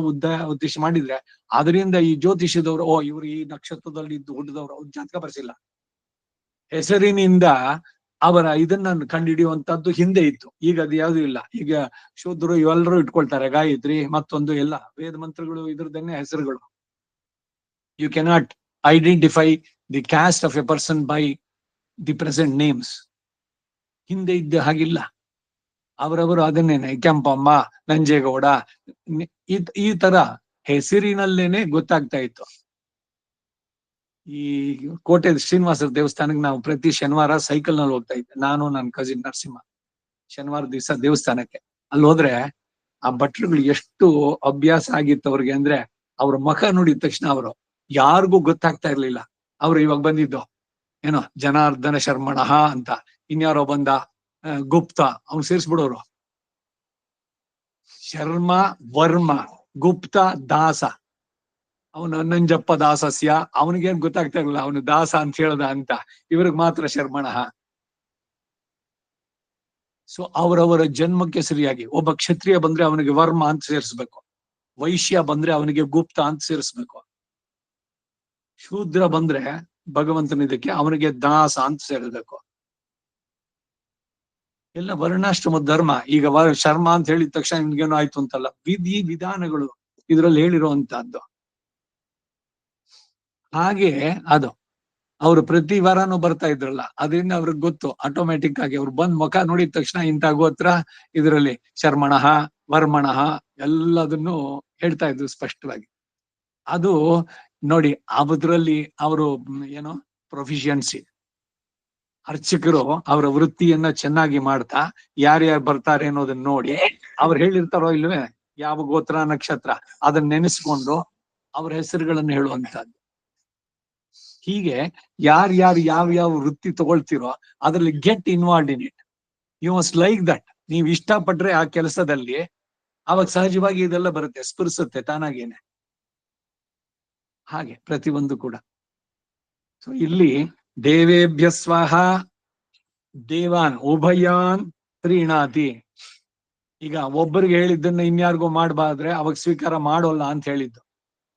ಉದ್ದೇಶ ಮಾಡಿದ್ರೆ ಅದರಿಂದ ಈ ಜ್ಯೋತಿಷದವರು ಇವ್ರು ಈ ನಕ್ಷತ್ರದಲ್ಲಿ ಇದ್ದು ಹುಟ್ಟಿದವರು ಅವ್ರ ಜಾತಕ ಬರ್ಸಿಲ್ಲ, ಹೆಸರಿನಿಂದ ಅವರ ಇದನ್ನ ಕಂಡುಹಿಡಿಯುವಂತದ್ದು ಹಿಂದೆ ಇತ್ತು. ಈಗ ಅದು ಯಾವ್ದು ಇಲ್ಲ. ಈಗ ಶೂದ್ರರು ಇವೆಲ್ಲರೂ ಇಟ್ಕೊಳ್ತಾರೆ, ಗಾಯತ್ರಿ ಮತ್ತೊಂದು ಎಲ್ಲ ವೇದ ಮಂತ್ರಗಳು ಇದ್ರದನ್ನೇ ಹೆಸರುಗಳು. You cannot identify the caste of a person by the present names. ಹಿಂದೆ ಇದ್ದ ಹಾಗಿಲ್ಲ. ಅವರವರು ಅದನ್ನೇನೆ ಕೆಂಪಮ್ಮ, ನಂಜೇಗೌಡ ಈ ತರ ಹೆಸರಿನಲ್ಲೇನೆ ಗೊತ್ತಾಗ್ತಾ ಇತ್ತು. ಈ ಕೋಟೆ ಶ್ರೀನಿವಾಸರ ದೇವಸ್ಥಾನಕ್ಕೆ ನಾವು ಪ್ರತಿ ಶನಿವಾರ ಸೈಕಲ್ ನಲ್ಲಿ ಹೋಗ್ತಾ ಇದ್ದೆ, ನಾನು ನನ್ನ ಕಸಿನ್ ನರಸಿಂಹ. ಶನಿವಾರ ದಿವಸ ದೇವಸ್ಥಾನಕ್ಕೆ ಅಲ್ಲಿ ಹೋದ್ರೆ ಆ ಭಟ್ರುಗಳು ಎಷ್ಟು ಅಭ್ಯಾಸ ಆಗಿತ್ತು ಅವ್ರಿಗೆ ಅಂದ್ರೆ, ಅವ್ರ ಮುಖ ನೋಡಿದ ತಕ್ಷಣ ಅವರು ಯಾರಿಗೂ ಗೊತ್ತಾಗ್ತಾ ಇರ್ಲಿಲ್ಲ. ಅವ್ರು ಇವಾಗ ಬಂದಿದ್ದು ಏನೋ ಜನಾರ್ದನ ಶರ್ಮಣಃ ಅಂತ, ಇನ್ಯಾರೋ ಬಂದ ಗುಪ್ತ, ಅವ್ನು ಸೇರಿಸ್ಬಿಡೋರು. ಶರ್ಮ ವರ್ಮ ಗುಪ್ತ ದಾಸ, ಅವನು ನಂಜಪ್ಪ ದಾಸಸ್ಯ, ಅವನಿಗೇನ್ ಗೊತ್ತಾಗ್ತಾ ಇರಲಿಲ್ಲ ಅವನು ದಾಸ ಅಂತ ಹೇಳದ ಅಂತ. ಇವ್ರಿಗೆ ಮಾತ್ರ ಶರ್ಮಣಃ. ಸೊ ಅವರವರ ಜನ್ಮಕ್ಕೆ ಸರಿಯಾಗಿ ಒಬ್ಬ ಕ್ಷತ್ರಿಯ ಬಂದ್ರೆ ಅವನಿಗೆ ವರ್ಮ ಅಂತ ಸೇರಿಸ್ಬೇಕು, ವೈಶ್ಯ ಬಂದ್ರೆ ಅವನಿಗೆ ಗುಪ್ತ ಅಂತ ಸೇರಿಸ್ಬೇಕು, ಶೂದ್ರ ಬಂದ್ರೆ ಭಗವಂತನ ಇದಕ್ಕೆ ಅವನಿಗೆ ದಾಸ ಅಂತ ಸೇರಿಸ್ಬೇಕು. ಎಲ್ಲ ವರ್ಣಾಶ್ರಮ ಧರ್ಮ. ಈಗ ಶರ್ಮ ಅಂತ ಹೇಳಿದ ತಕ್ಷಣ ನಿಮ್ಗೇನೋ ಆಯ್ತು ಅಂತಲ್ಲ, ವಿಧಿ ವಿಧಾನಗಳು ಇದ್ರಲ್ಲಿ ಹೇಳಿರುವಂತಹದ್ದು. ಹಾಗೆ ಅದು ಅವ್ರು ಪ್ರತಿ ವಾರನೂ ಬರ್ತಾ ಇದ್ರಲ್ಲ, ಅದರಿಂದ ಅವ್ರಿಗೆ ಗೊತ್ತು ಆಟೋಮ್ಯಾಟಿಕ್ ಆಗಿ. ಅವ್ರು ಬಂದ್ ಮುಖ ನೋಡಿದ ತಕ್ಷಣ ಇಂಥ ಗೋತ್ರ ಇದರಲ್ಲಿ ಶರ್ಮಣಃ ವರ್ಮಣಃ ಎಲ್ಲದನ್ನು ಹೇಳ್ತಾ ಇದ್ರು ಸ್ಪಷ್ಟವಾಗಿ. ಅದು ನೋಡಿ ಅದ್ರಲ್ಲಿ ಅವರು ಏನೋ ಪ್ರೊಫಿಷಿಯನ್ಸಿ. ಅರ್ಚಕರು ಅವರ ವೃತ್ತಿಯನ್ನ ಚೆನ್ನಾಗಿ ಮಾಡ್ತಾ ಯಾರ್ಯಾರು ಬರ್ತಾರೆ ಅನ್ನೋದನ್ನ ನೋಡಿ, ಅವ್ರು ಹೇಳಿರ್ತಾರೋ ಇಲ್ವೇ ಯಾವ ಗೋತ್ರ ನಕ್ಷತ್ರ ಅದನ್ನ ನೆನೆಸ್ಕೊಂಡು ಅವ್ರ ಹೆಸರುಗಳನ್ನು ಹೇಳುವಂತದ್ದು. ಹೀಗೆ ಯಾರ್ಯಾರು ಯಾವ ವೃತ್ತಿ ತಗೊಳ್ತಿರೋ ಅದ್ರಲ್ಲಿ get involve in it. You must like that. ನೀವು ಇಷ್ಟಪಟ್ರೆ ಆ ಕೆಲಸದಲ್ಲಿ ಅವಾಗ ಸಹಜವಾಗಿ ಇದೆಲ್ಲ ಬರುತ್ತೆ, ಸ್ಫುರಿಸುತ್ತೆ ತಾನಾಗೇನೆ. ಹಾಗೆ ಪ್ರತಿಯೊಂದು ಕೂಡ. ಸೊ ಇಲ್ಲಿ ದೇವೇಭ್ಯ ಸ್ವಾಹ ದೇವಾನ್ ಉಭಯಾನ್ ಪ್ರೀಣಾತಿ. ಈಗ ಒಬ್ಬರಿಗೆ ಹೇಳಿದ್ದನ್ನ ಇನ್ಯಾರಿಗೂ ಮಾಡ್ಬಾದ್ರೆ ಅವಾಗ ಸ್ವೀಕಾರ ಮಾಡೋಲ್ಲ ಅಂತ ಹೇಳಿದ್ದು.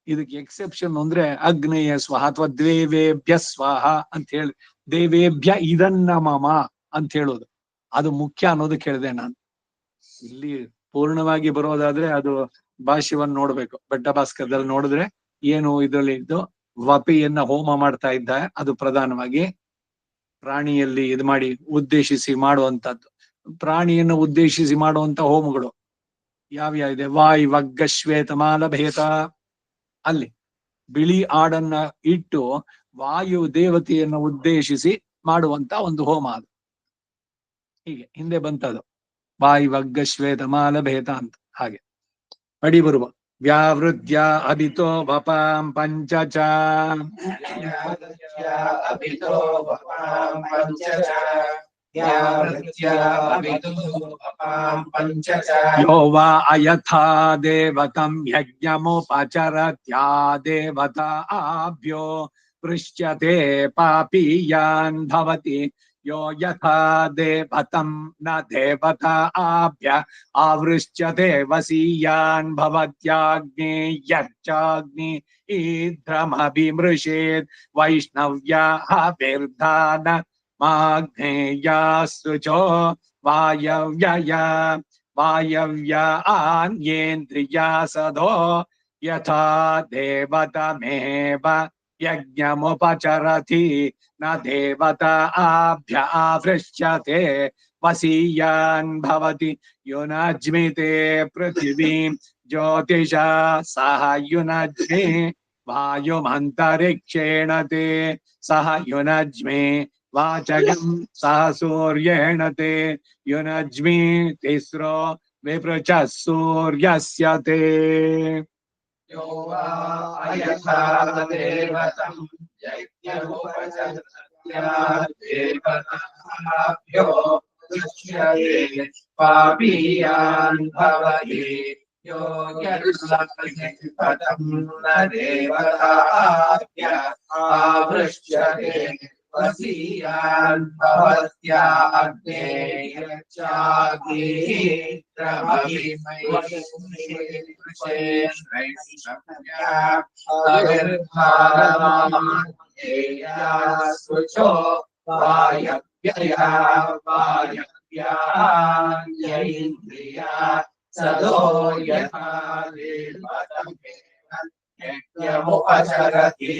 ಇದಕ್ಕೆ ಎಕ್ಸೆಪ್ಷನ್ ಅಂದ್ರೆ ಅಗ್ನೇಯ ಸ್ವಾಹ ಅಥವಾ ದೇವೇಭ್ಯ ಸ್ವಾಹ ಅಂತ ಹೇಳಿ, ದೇವೇಭ್ಯ ಇದನ್ನ ಮಮ ಅಂತ ಹೇಳೋದು ಅದು ಮುಖ್ಯ ಅನ್ನೋದಕ್ಕೆ ಹೇಳಿದೆ ನಾನು. ಇಲ್ಲಿ ಪೂರ್ಣವಾಗಿ ಬರೋದಾದ್ರೆ ಅದು ಭಾಷ್ಯವನ್ನು ನೋಡ್ಬೇಕು. ಬೆಟ್ಟ ಭಾಸ್ಕರದಲ್ಲಿ ನೋಡಿದ್ರೆ ಏನು ಇದರಲ್ಲಿ ಇದ್ದು ವಪಿಯನ್ನ ಹೋಮ ಮಾಡ್ತಾ ಇದ್ದ, ಅದು ಪ್ರಧಾನವಾಗಿ ಪ್ರಾಣಿಯಲ್ಲಿ ಇದು ಮಾಡಿ ಉದ್ದೇಶಿಸಿ ಮಾಡುವಂತದ್ದು. ಪ್ರಾಣಿಯನ್ನು ಉದ್ದೇಶಿಸಿ ಮಾಡುವಂತ ಹೋಮಗಳು ಯಾವ್ಯಾವ ಇದೆ? ವಾಯ್ ವಗ್ಗ ಶ್ವೇತ ಮಾಲಭೇತ, ಅಲ್ಲಿ ಬಿಳಿ ಆಡನ್ನ ಇಟ್ಟು ವಾಯು ದೇವತೆಯನ್ನು ಉದ್ದೇಶಿಸಿ ಮಾಡುವಂತ ಒಂದು ಹೋಮ ಅದು. ಹೀಗೆ ಹಿಂದೆ ಬಂತದು, ವಾಯ್ ವಗ್ಗ ಶ್ವೇತ ಮಾಲಭೇತ ಅಂತ. ಹಾಗೆ ಪಡಿ ಬರುವ ವ್ಯಾವೃತ್ಯ ಅಭಿತೋ ವಪಾಂ ಪಂಚಚ ಅಭಿತೋ ವಪಾಂ ಪಂಚಚ ಪಂಚಚ ಯೋ ವಾ ಅಯಥಾ ದೇವತಂ ಯಜ್ಞಮುಪಚರತ್ಯಾ ದೇವತಾಭ್ಯೋ ಪೃಶ್ಯತೆ ಪಾಪೀಯಾನ್ ಭವತಿ यो यथा देवतं न देवताभ्य आवृश्यते वसीयान् भवत्याग्नेयर्चाग्नि ईद्रमभिमृशेत् वैष्णव्याभिर्धान माग्नेयासृजो वायव्यया वायव्यान्येन्द्रियासदो यथा देवतमेव यज्ञमुपचरति न देवताभ्य आवृश्यते वसीयान् भवति युनज्मिते पृथिवीं ज्योतिषा सह युनज्मि वायुमन्तरिक्षेण ते सह युनज्मि वाचकं सह सूर्येण ते युनज्मि तिस्रो विपृचः सूर्यस्य ते यो वा अयथा देवतं यज्ञमुपचरत्या देवताभ्यो पृश्यते पापीयान् भवति यो यथा देवतं न देवताभ्य आवृश्यते वसीयान् भवत्याग्नेयर्चाग्नित्रमभिमृशेन् वायव्यया वायव्यान्येन्द्रिया सदो यथा देवतमेव यज्ञमुपचरति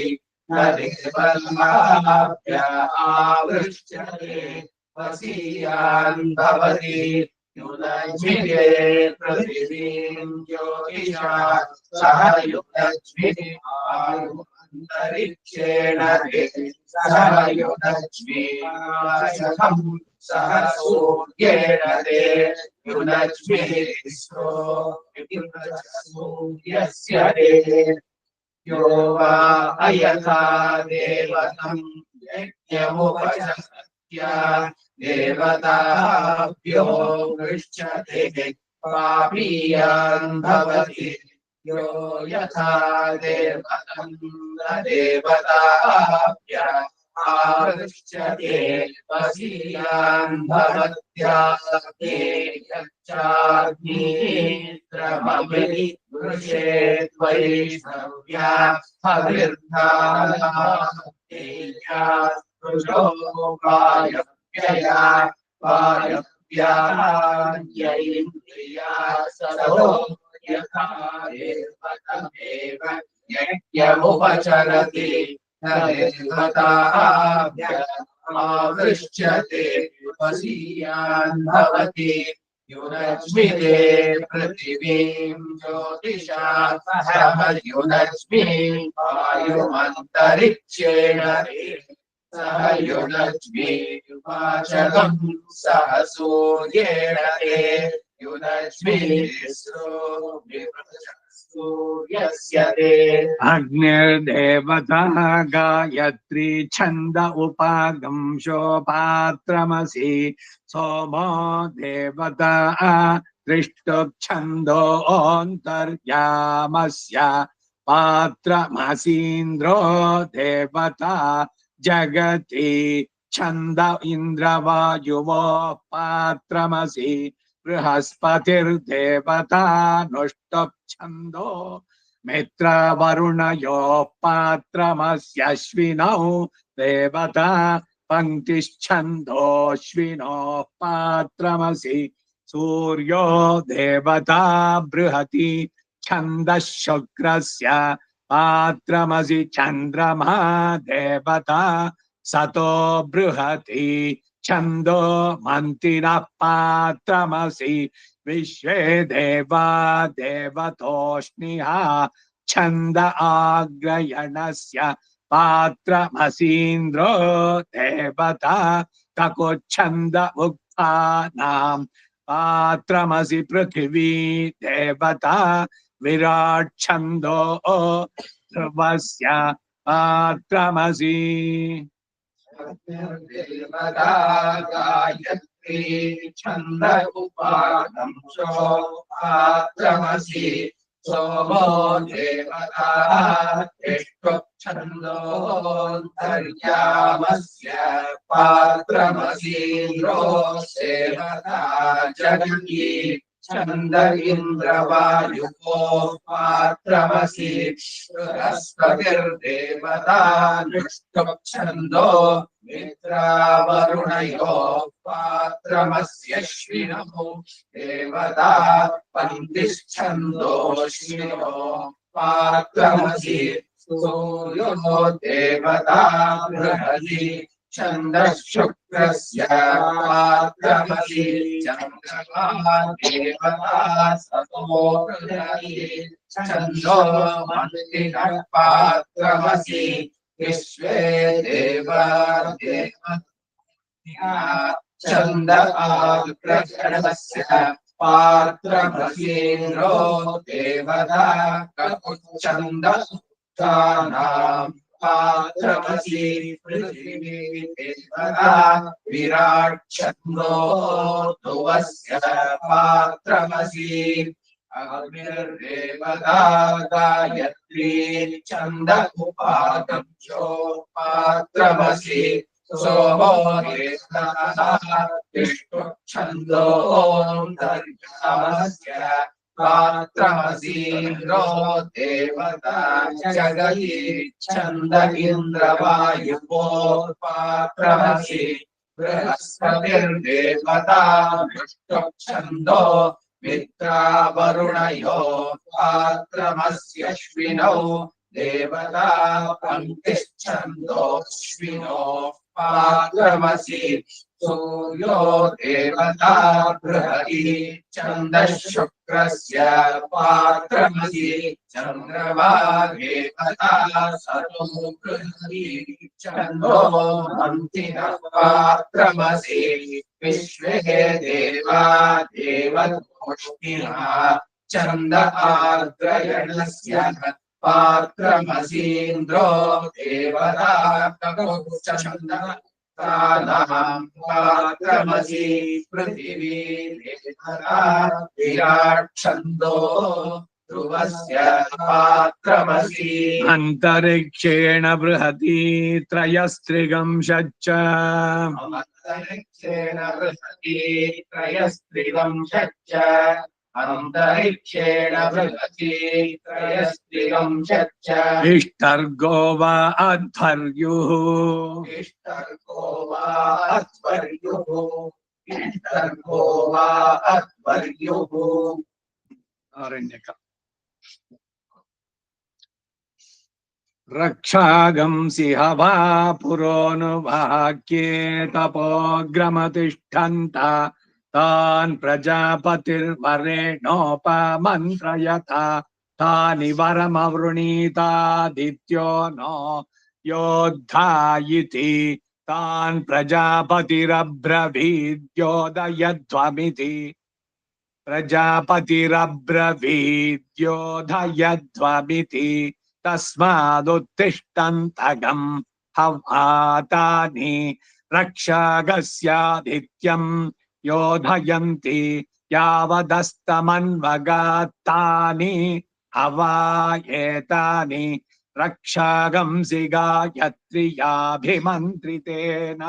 न देवताभ्य आवृश्यते वसीयान् भवति युनज्मिते पृथिवीं ज्योतिषा सह युनज्मि वायुमन्तरिक्षेण ते सह युनज्मि वाचकं सह सूर्येण ते युनज्मि तिस्रो विपृचः सूर्यस्य ते यो वा अयथा देवतं यज्ञमुपचरत्या देवताभ्यो पृश्यते पापीयान् भवति यो यथा देवतं न देवताभ्य आवृश्यते वसीयान् भवत्याग्नेयर्चाग्नित्रमभिमृशेत् वैष्णव्याभिर्धानादेयासृजो वायव्यया वायव्यान्येन्द्रिया सदो यथा देवतमेव यज्ञमुपचरति न देवताभ्य आवृश्यते वसीयान् भवति युनज्मिते पृथिवीं ज्योतिषा सह युनज्मि वायुमन्तरिक्षेण सह युनज्मि वाचकं सह सूर्येण ते युनज्मि तिस्रो विपृचः सूर्यस्य ते अग्निर्देवतः गायत्री छन्द उपागंशो पात्रमसि सोमो देवता दृष्टुच्छन्दोऽन्तर्यामस्य पात्रमसीन्द्रो देवता जगति छन्द इन्द्रवायुवो पात्रमसि बृहस्पतिर्देवता नुष्टुप्छन्दो मित्रवरुणयो पात्रमस्यश्विनौ देवता पङ्क्तिश्छन्दोऽश्विनो पात्रमसि सूर्यो देवता बृहति छन्दः शुक्रस्य पात्रमसि चन्द्रमा देवता सतो बृहति छन्दो मन्तिनः पात्रमसि विश्वे देवा देवतोष्णिः छन्द आग्रयणस्य पात्रमसीन्द्रो देवता ककुच्छन्द उक्तानां पात्रमसि पृथिवी देवता विराट छन्दो ध्रुवस्य पात्रमसि देवता गायत्री छन्द उपागंशो पात्रमसि सोमो देवता छन्दोऽन्तर्यामस्य पात्रमसीन्द्रो देवता जगति छन्द इन्द्रवायुको पात्रमसि बृहस्पतिर्देवता छन्दो मित्रावरुणयो पात्रमस्यश्विनौ देवता पन्तिश्छन्दोऽश्विनो पात्रमसि सूर्यो देवता बृहति छन्दः शुक्रस्य पात्रमसि चन्द्रमा देवता सतो बृहति छन्दो मन्तिनः पात्रमसि विश्वे देवा देवता छन्द आग्रगणस्य पात्रमसीन्द्रो देवता ककुच्छन्द उत्थानां पात्रमसि पृथिवी देवता विराट छन्दो ध्रुवस्य पात्रमसि अग्निर्देवता गायत्री छन्द उपागम्यो पात्रमसि सोमो देवता छन्दोऽन्तर्यामस्य पात्रमसीन्द्रो देवता जगति छन्द इन्द्रवायुको पात्रमसि बृहस्पतिर्देवता छन्दो मित्रावरुणयो पात्रमस्यश्विनौ देवता पङ्क्तिश्छन्दोऽश्विनो पात्रमसि सूर्यो देवता बृहति छन्दः शुक्रस्य पात्रमसि चन्द्रमा देवता सतो बृहति छन्दो मन्तिनः पात्रमसि विश्वे देवा देवतोष्णिः छन्द आग्रयणस्य पात्रमसीन्द्रो देवता ककुच्छन्द पात्रमसि पृथिवी देवता विराट छन्दो ध्रुवस्य पात्रमसि अंतरिक्षेण बृहति त्रयस्त्रिगंशच्च अन्तरिक्षेण बृहति त्रयस्त्रिगंशच्च अन्तरिक्षेण बृहति त्रयस्त्रिगंशच्च इष्टर्गो वा अध्वर्युः इष्टर्गो वा अध्वर्युः इष्टर्गो वा अध्वर्युः आरण्यक रक्षागंसि हवा पुरोनुवाक्ये तपोग्रमतिष्ठन्ता तान् प्रजापतिर्वरेणोपमन्त्रयथा तानि वरमवृणीतादित्यो नो योद्धायिति तान् प्रजापतिरब्रवीद्योदयध्वमिति प्रजापतिरब्रवीद्योदयध्वमिति तस्मादुत्तिष्ठन्तगम् हवातानि रक्षागस्यादित्यं योधयन्ति यावदस्तमन्वगात्तानि हवायेतानि रक्षागंसि गायत्र्याभिमन्त्रितेन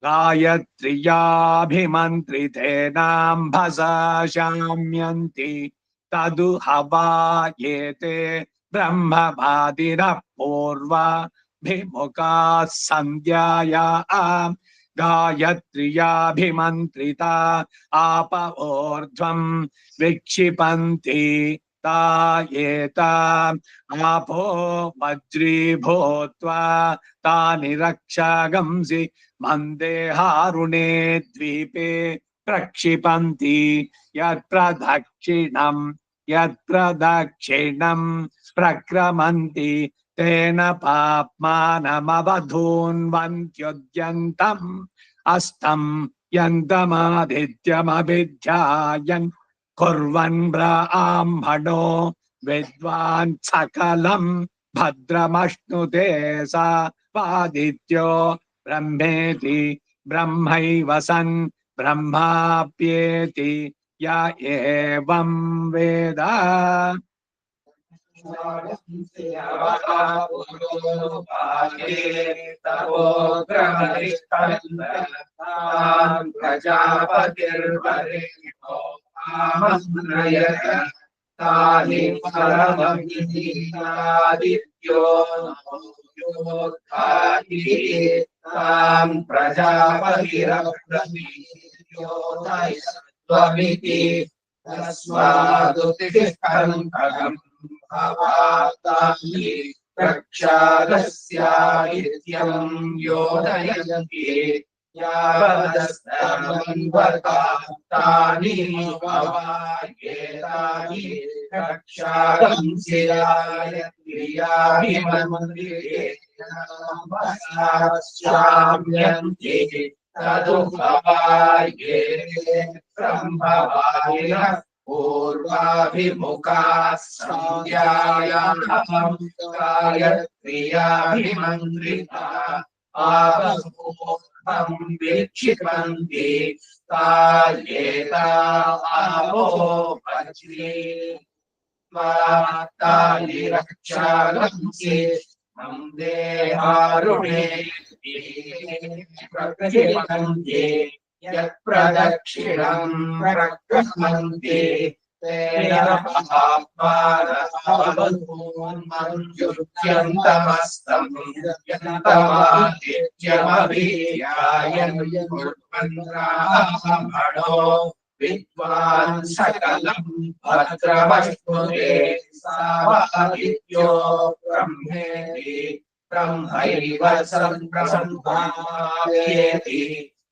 गायत्र्याभिमन्त्रितेनाम्भसा शाम्यन्ति तदु हवायेते ब्रह्मवादिनः पूर्वाभिमुखाः सन्ध्यायाम् गायत्र्याभिमन्त्रिता आप ऊर्ध्वं विक्षिपन्ति तायेताम् आपो वज्रीभूत्वा तानि रक्षागंसि मन्देहारुणे द्वीपे प्रक्षिपन्ति यत्प्रदक्षिणम् प्रक्रमन्ति तेन पाप्मानमवधून्वन्त्युद्यन्तम् अस्तम् यन्तमादित्यमभिध्यायन् कुर्वन् ब्राह्मणो विद्वान् सकलम् भद्रमश्नुते सा वादित्यो ब्रह्मेति ब्रह्मैव सन् ब्रह्माप्येति य एवं वेद प्रजापतिर्वरेण्यो आमन्त्रयत तानि परमविदितादित्यो योद्धाति तां प्रजापतिरब्रवीद्योदयस्त्वमिति तस्मादुत्तिष्ठन्तम् भवातानि प्रक्षालस्यादित्यम् योदयन्ति यावदस्तमन्वतानि भवायेतानि प्रक्षालंसियायत्रियाभिमन्त्रिये नमस्याम्यन्ति तदुपवाये सम्भवायः पूर्वाभिमुखाः संध्यायाम् गायत्र्याभिमन्त्रिता आपः विक्षिपन्ति तायेता आपो वज्रे तानि रक्षागंसि मन्देहारुणे प्रक्षिपन्ति यत्प्रदक्षिणम् प्रक्रमन्ति तेन पाप्मानमवधून्वन्त्युद्यन्तमस्तम् यन्तमादित्यमभिध्यायन् कुर्वन् ब्राह्मणो विद्वान् सकलम् भद्रमश्नुते सा वादित्यो ब्रह्मेति ब्रह्मैव सन् ब्रह्माप्येति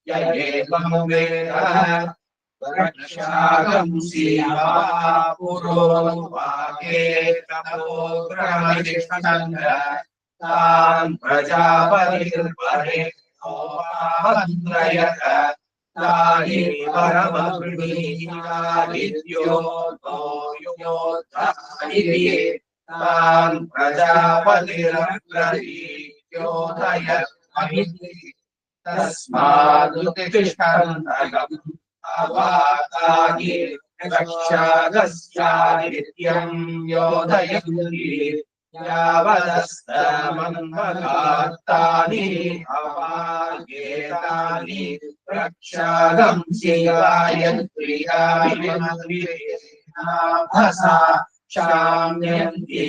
य एवं वेद रक्षागंसि पुरोवाके तपोग्रमनिष्ठन् तान् प्रजापतिर्वरेण्यो आमन्त्रयत तानि परमविदितादित्यो योद्धाति तान् प्रजापतिरब्रवीद्योदयस्त्वमिति तस्मादुत्तिष्ठन्तम् भवातानि प्रक्षालस्यादित्यम् योदयन्ति यावदस्तमन्वतानि भवायेतानि प्रक्षालंसि गायत्र्याभिमन्त्रिये नाभसा शाम्यन्ति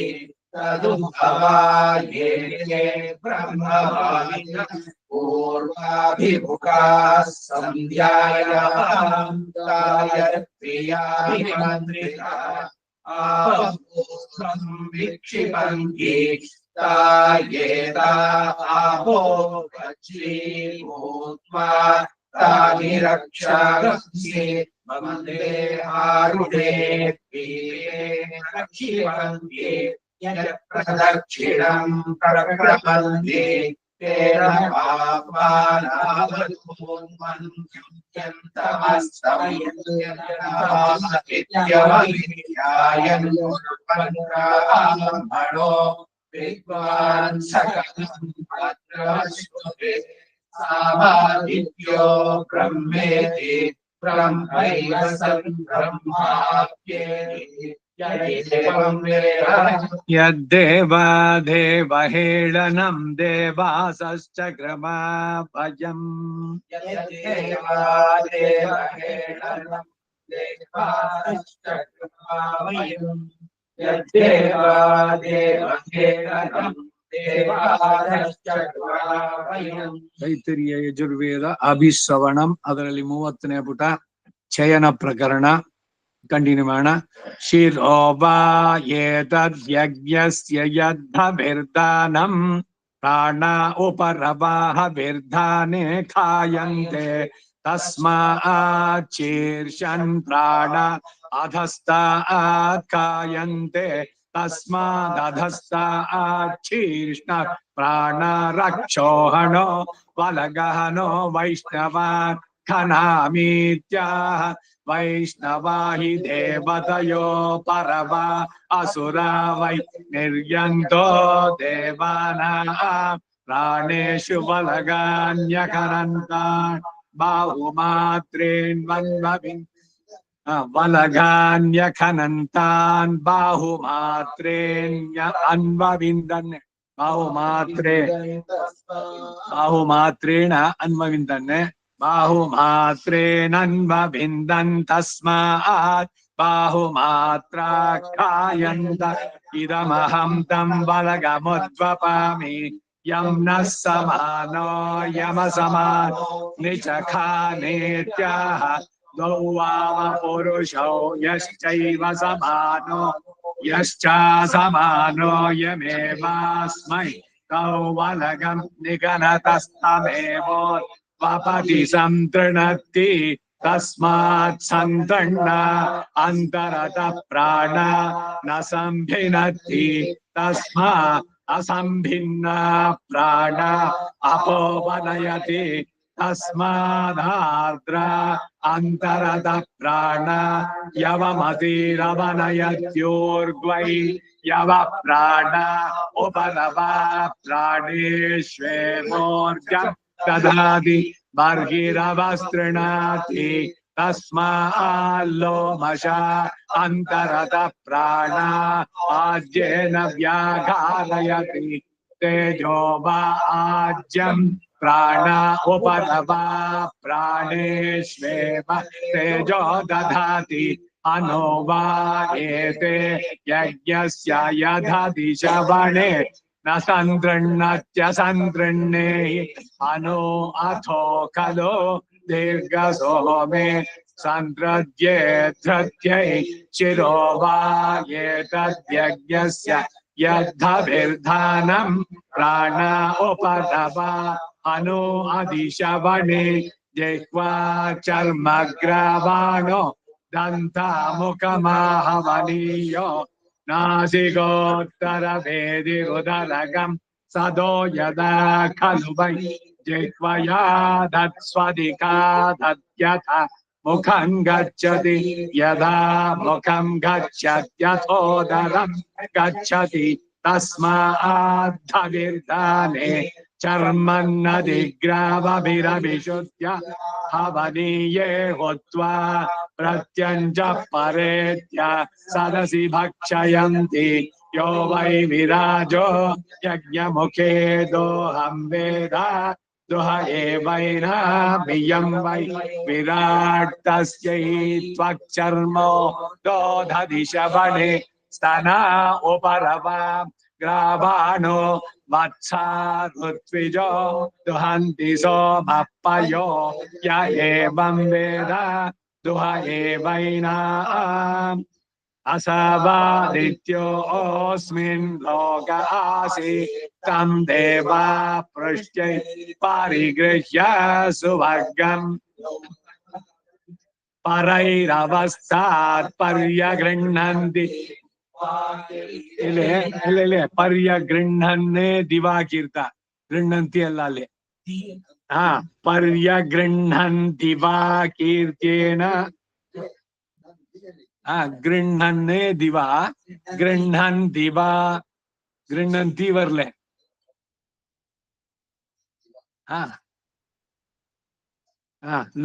तदुपवाये ब्रह्मवादिनः पूर्वाभिमुखाः संध्यायाम् गायत्र्याभिमन्त्रिता आपः विक्षिपन्ति तायेता आपो वज्रीभूत्वा तानि रक्षागंसि मन्देहारुणे प्रक्षिपन्ति यत्प्रदक्षिणम् प्रक्रमन्ति तेन पाप्मानमवधून्वन्त्युद्यन्तमस्तम् यन्तमादित्यमभिध्यायन् कुर्वन् ब्राह्मणो विद्वान् सकलम् भद्रमश्नुते सा वादित्यो ब्रह्मेति ब्रह्मैव सन् ब्रह्माप्येति यद्देवादेवहेळनम् देवासश्च क्रमाभयम् ತೈತರಿಯ ಯಜುರ್ವೇದ ಅಭಿಶ್ರವಣಂ ಅದರಲ್ಲಿ 30ನೇ ಪುಟ ಚಯನ ಪ್ರಕರಣ कंटिन्यू माना शिरो वा एतद्यज्ञस्य यद्धभिर्दानं प्राणा उपरवाह विर्धाने खायन्ते तस्मात् शीर्षन् प्राण अधस्तात् खायन्ते तस्मादधस्तात् शीर्ष्ण प्राण रक्षोहणो वलगहनो वैष्णवान् खनामीत्याह वैष्णवा हि देवतयो परवा असुरा वै निर्यन्तो देवानां प्राणेषु वलगान्यकरन्तान् बाहुमात्रेन्वन्वविन् वलगान्यखनन्तान् बाहुमात्रेण्य अन्वविन्दन् बाहुमात्रेण अन्वविन्दन् बाहुमात्रेणन्वविन्दन् तस्मात् बाहुमात्रा खायन्त इदमहं तं बलगमुद्वपामि यं नः समानो यमसमानो निचखानेत्याह द्वौ वाम पुरुषौ यश्चैव समानो यश्चासमानो यमेवास्मै तौ वलगं निगणतस्तमेवोत्पपति सन्तृणत्ति तस्मात् सन्तृण्णा अन्तरतः प्राणा न सम्भिनत्ति तस्मात् असम्भिन्ना प्राणा अपोपनयति तस्मादार्द्रा अन्तरतः प्राणा यवमतिरवनयत्योर्ग्वै यव प्राणा उपरवा प्राणेष्वेमोर्जं ददाति बर्हिरवस्तृणाति तस्माल्लोमशा अन्तरतः प्राणा आज्येन व्याघारयति तेजो वा आज्यं प्राणा उपरवा प्राणेष्वेव तेजो दधाति अनो वा एते यज्ञस्य यदधिशवणे न सन्तृण्णत्यसन्तृण्णे अनो अथो खलु दीर्घसोमे सन्तृज्ये धृत्यै शिरो वा एतद्यज्ञस्य यद्धभिर्धानं प्राणा उपरवा अनु अधिशवणे जिह्वा चर्मग्रावाणो दन्ता मुखमाहवनीयो नासिकोत्तरभेदिरुदरगं सदो यदा खलु वै जिह्वया दत्स्वधिका दद्यथ मुखं गच्छति यदा मुखं गच्छत्यथोदरं गच्छति तस्माद्धविर्दाने चर्मन्नदिग्रावभिरभिषुद्ध्य हवनीये हुत्वा प्रत्यञ्च परेत्य सदसि भक्षयन्ति यो वै विराजो यज्ञमुखे दोहं वेद दुह एवैनाभियं वै विराट् तस्यै त्वक्चर्मो दोधति शवणे स्तना उपरवा ग्रावाणो वत्सा ऋत्विजो दुहन्ति सोमपयो य एवं वेद दुह एवैनाम् असवादित्योऽस्मिन् लोक आसि तं देवा पृष्ट्यै परिगृह्य सुवर्गम् परैरवस्तात् पर्यगृह्णन्ति पर्यगृह्णन्ने दिवाकीर्त गृह्णन्ति अल्ल अल्ले पर्यगृह्णन्ति वा कीर्त्येन गृह्णन्ने दिवा गृह्णन्ति वा गृह्णन्ति वर्ले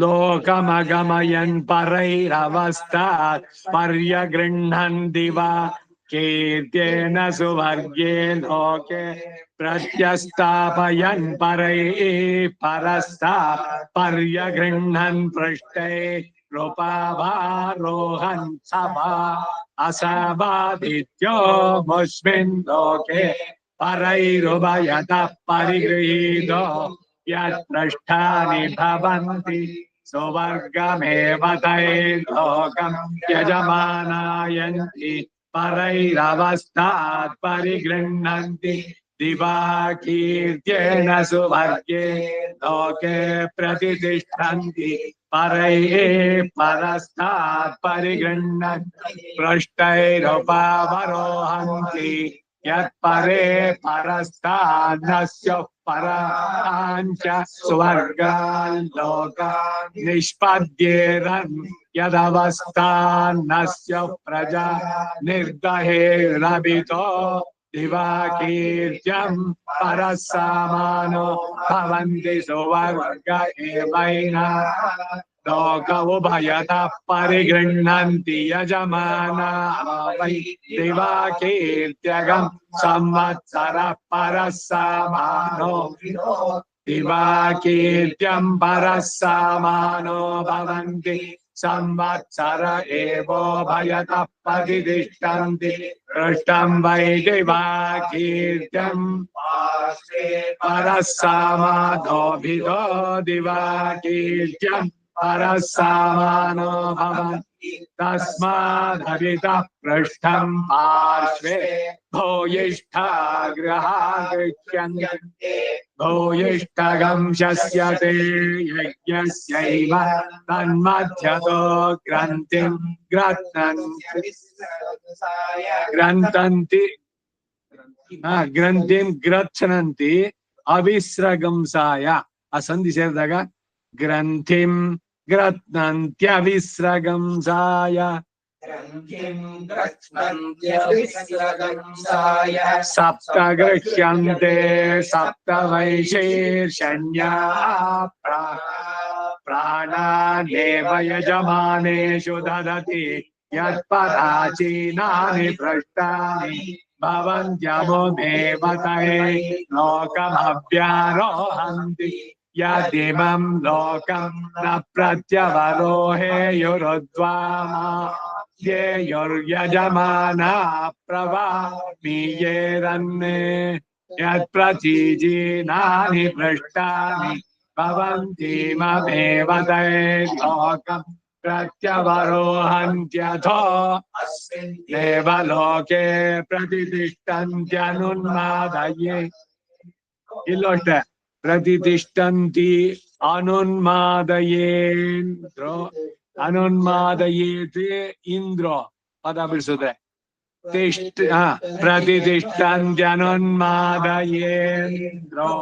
लोकमगमयन् परैरवस्तात् पर्यगृह्णन्ति वा कीर्त्येन सुवर्गे लोके प्रत्यस्तापयन् परैः परस्तात् पर्यगृह्णन् पृष्ठे रूपाभारोहन् सभा असवादित्यो मुष्मिन् लोके परैरुभयतः परिगृहीतो यत्पृष्ठानि भवन्ति सुवर्गमेव तैर्लोकं यजमानायन्ति परैरवस्तात् परिगृह्णन्ति दिवाकीर्त्येन सुवर्गे लोके प्रतिष्ठन्ति परैः परिगृह्णन्ति पृष्ठैरुपवरोहन्ति यत्परे परस्तान्नस्य पराञ्च सुवर्गान् लोकान् निष्पद्येरन् यदवस्थान्नस्य प्रजा निर्दहेरभितो दिवाकीर्त्यं परस्सामानो भवन्ति सुवर्ग एवैना लोक उभयतः परिगृह्णन्ति यजमाना वै दिवाकीर्त्यगं संवत्सरः परस्सामानो दिवाकीर्त्यं परस्सामानो भवन्ति संवत्सर एवोभयतः प्रतिष्ठन्ति पृष्ठं वै दिवाकीर्त्यं परस्सामानोऽभितो दिवाकीर्त्यं परस्सामानो भवन्ति तस्मादभितः पृष्ठं पार्श्वे भूयिष्ठाग्रहागृह्यन्ते भूयिष्ठगं शस्यते यज्ञस्यैव तन्मध्यतो ग्रन्थिं ग्रन्थिं ग्रच्छन्ति अविस्रगंसाय ಆ ಸಂಧಿ ಸೇರಿದಾಗ ಗ್ರಂಥಿಂ ಗ್ರತ್ನಂತ್ಯವಿಸ್ರಗಂಸಾಯ ಸಪ್ತ ಗೃಹ್ಯಂತೆ ಸಪ್ತ ವೈಶೀರ್ಷಣ್ಯಾ ಪ್ರಾಣಾನೇವ ಯಜಮಾನೇಷು ದದತಿ ಯತ್ಪರಾಚೀನಾನಿ ಪೃಷ್ಟಾನಿ ಭವಂತ್ಯಮುಮೇವ ತೈ ಲೋಕಮವ್ಯಾರೋಹಂತಿ यदिमं लोकं न प्रत्यवरोहेयुरुद्वामा येयुर्यजमाना प्रवामीयेरन्ने यत्प्रतीजीनानि पृष्ठानि भवन्तीममेव दैर्लोकं प्रत्यवरोहन्त्यथो अस्मिन्नेव लोके प्रतिष्ठन्त्यनुन्मादये इल्लोष्टे प्रतिष्ठन्ति अनुन्मादयेन्द्रो अनुन्मादयेते इंद्रो पद बिडिसुत्रे तिष्ठ प्रतिष्ठन्त्यनुन्मादयेन्द्रो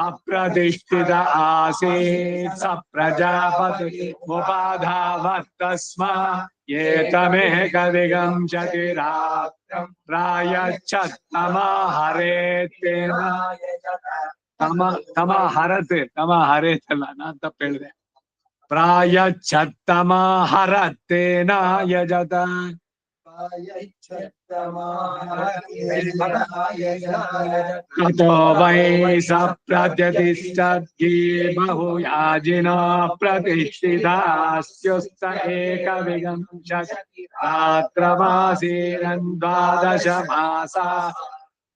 अप्रतिष्ठित आसीत् स प्रजापति उपाधावत्तस्मा एतमेकविगंशति रात्रं प्रायच्छत्तमहरेत्तेन तम हरेत अಲ್ಲ ನಾನು ತಪ್ಪು ಹೇಳಿದೆ ಪ್ರಾಯಚ್ಛತ್ತಮ ಹರತ್ತೇನ ಯಜತ ततो वै स प्रत्यतिष्ठति बहुयाजिनो प्रतिष्ठितास्युस्त एकविंशति रात्रमासीनं द्वादश मासा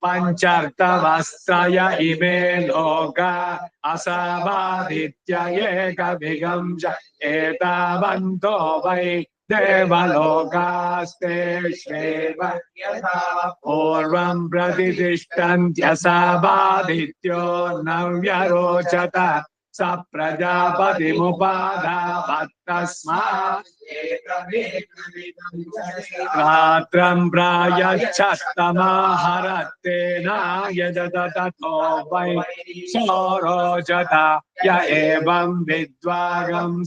पंचर्तवस्त्रय इमे लोका असमादित्य एकविंश एतावन्तो वै देवलोकास्तेष्वेव पूर्वं प्रतिष्ठन्त्यसमादित्यो न व्यरोचत स प्रजापतिमुपाधावत्तस्मात् रात्रं प्रायच्छत्तमहरत्तेन यजत ततो वै सोरोचत य एवं विद्वागं स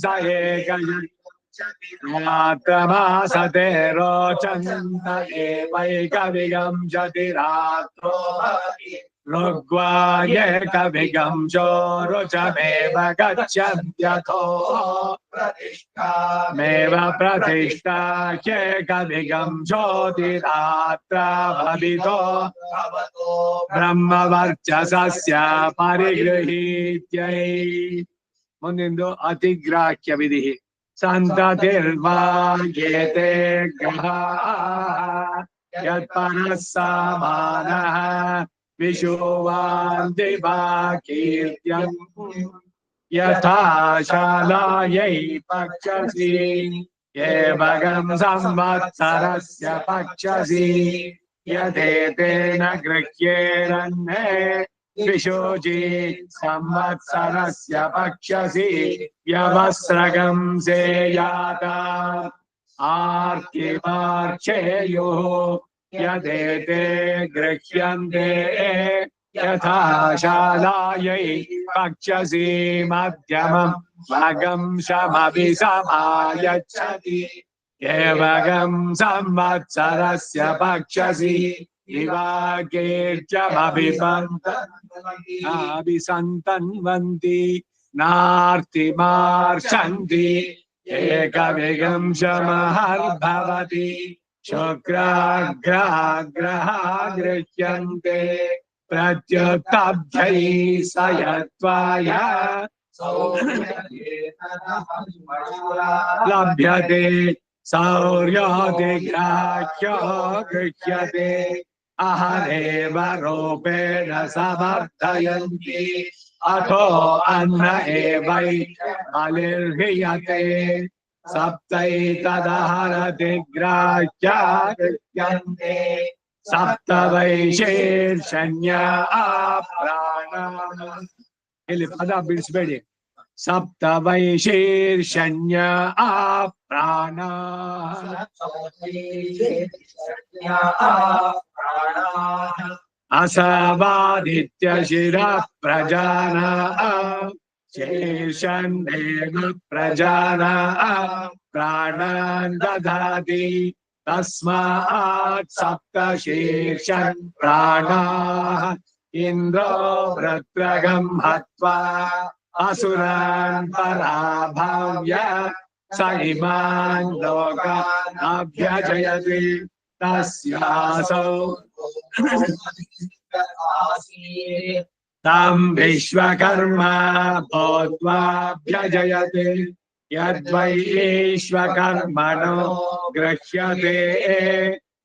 रात्रमासते रोचन्त एवैकविंशति रात्रो ऋग्वायैकविंशो रुचमेव गच्छन्त्यथो प्रतिष्ठामेव प्रतिष्ठा ह्येकविंशोतिरात्रा भवितो ब्रह्मवर्चसस्य परिगृहीत्यै ಮುಂದಿಂದು ಅತಿಗ್ರಾಹ್ಯ ವಿಧಿ ಸಂತತಿರ್ವಾಗ್ಯೇತೆ ಗ್ರಹಾಃ ಯತ್ಪರಃ ಸಮಾನಃ ವಿಶುವಾನ್ ದಿವಾಕೀರ್ತ್ಯಂ यथा शालायै पक्षसि एवं संवत्सरस्य पक्षसि यदेतेन गृह्येरन्ने विशोचि संवत्सरस्य पक्षसि व्यवस्रगं सेयात आर्तिमार्चेयुः यदेते गृह्यन्ते यथा शालायै पक्षसि मध्यमं भगं शमपि समायच्छति एवं संवत्सरस्य पक्षसि अभिसन्तन्वन्ति नार्तिमार्षन्ति एकविगं शमहर्भवति शुक्राग्रहाग्रहा गृह्यन्ते प्रत्युत्तब्धैः सयत्वाय लभ्यते सौर्योऽधिग्राह्यो गृह्यते अहरेव रूपेण समर्थयन्ति अथो अन्न एवै बलिर्ह्रियते सप्तैतदहरति ग्राह्या गृह्यन्ते सप्त वैशेर्षण्या प्राणा ಇಲ್ಲಿ ಪದ ಬಿಡಿಸ್ಬೇಡಿ ಸಪ್ತ ವೈಶೇರ್ಷಣ್ಯ ಪ್ರಾಣ असवादित्य शिरा प्रजाना शेषन्देव प्रजाना प्राणान् दधाति तस्मात् सप्त शीर्षन् प्राणाः इन्द्रो वृत्रगं हत्वा असुरान् पराभाव्य स इमान् लोकान् अभ्यजयति तस्यासौ तं विश्वकर्मा भूत्वाभ्यजयते यद्वै विश्वकर्मणो गृह्यते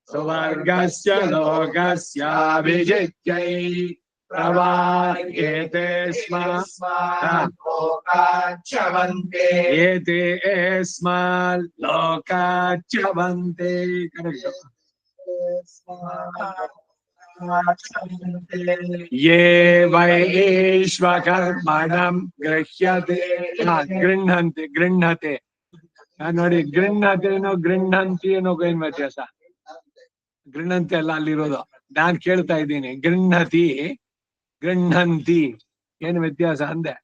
सुवर्गस्य लोकस्याभिजित्यै प्रवाह्येते स्म लोकाच्यवन्ते एते अस्मान् लोकाच्यवन्ते ये वै विश्वकर्मणं गृह्यते गृह्णन्ति गृह्णते ನೋಡಿ ಗೃಹ್ಣತೆನೋ ಗೃಹ್ಣಂತಿ ಏನೋ ಏನ್ ವ್ಯತ್ಯಾಸ ಗೃಹ್ಣಂತಿ ಅಲ್ಲ ಅಲ್ಲಿರೋದು ನಾನ್ ಕೇಳ್ತಾ ಇದ್ದೀನಿ ಗೃಹ್ಣತಿ ಗೃಹ್ಣಂತಿ ಏನ್ ವ್ಯತ್ಯಾಸ ಅಂದೆ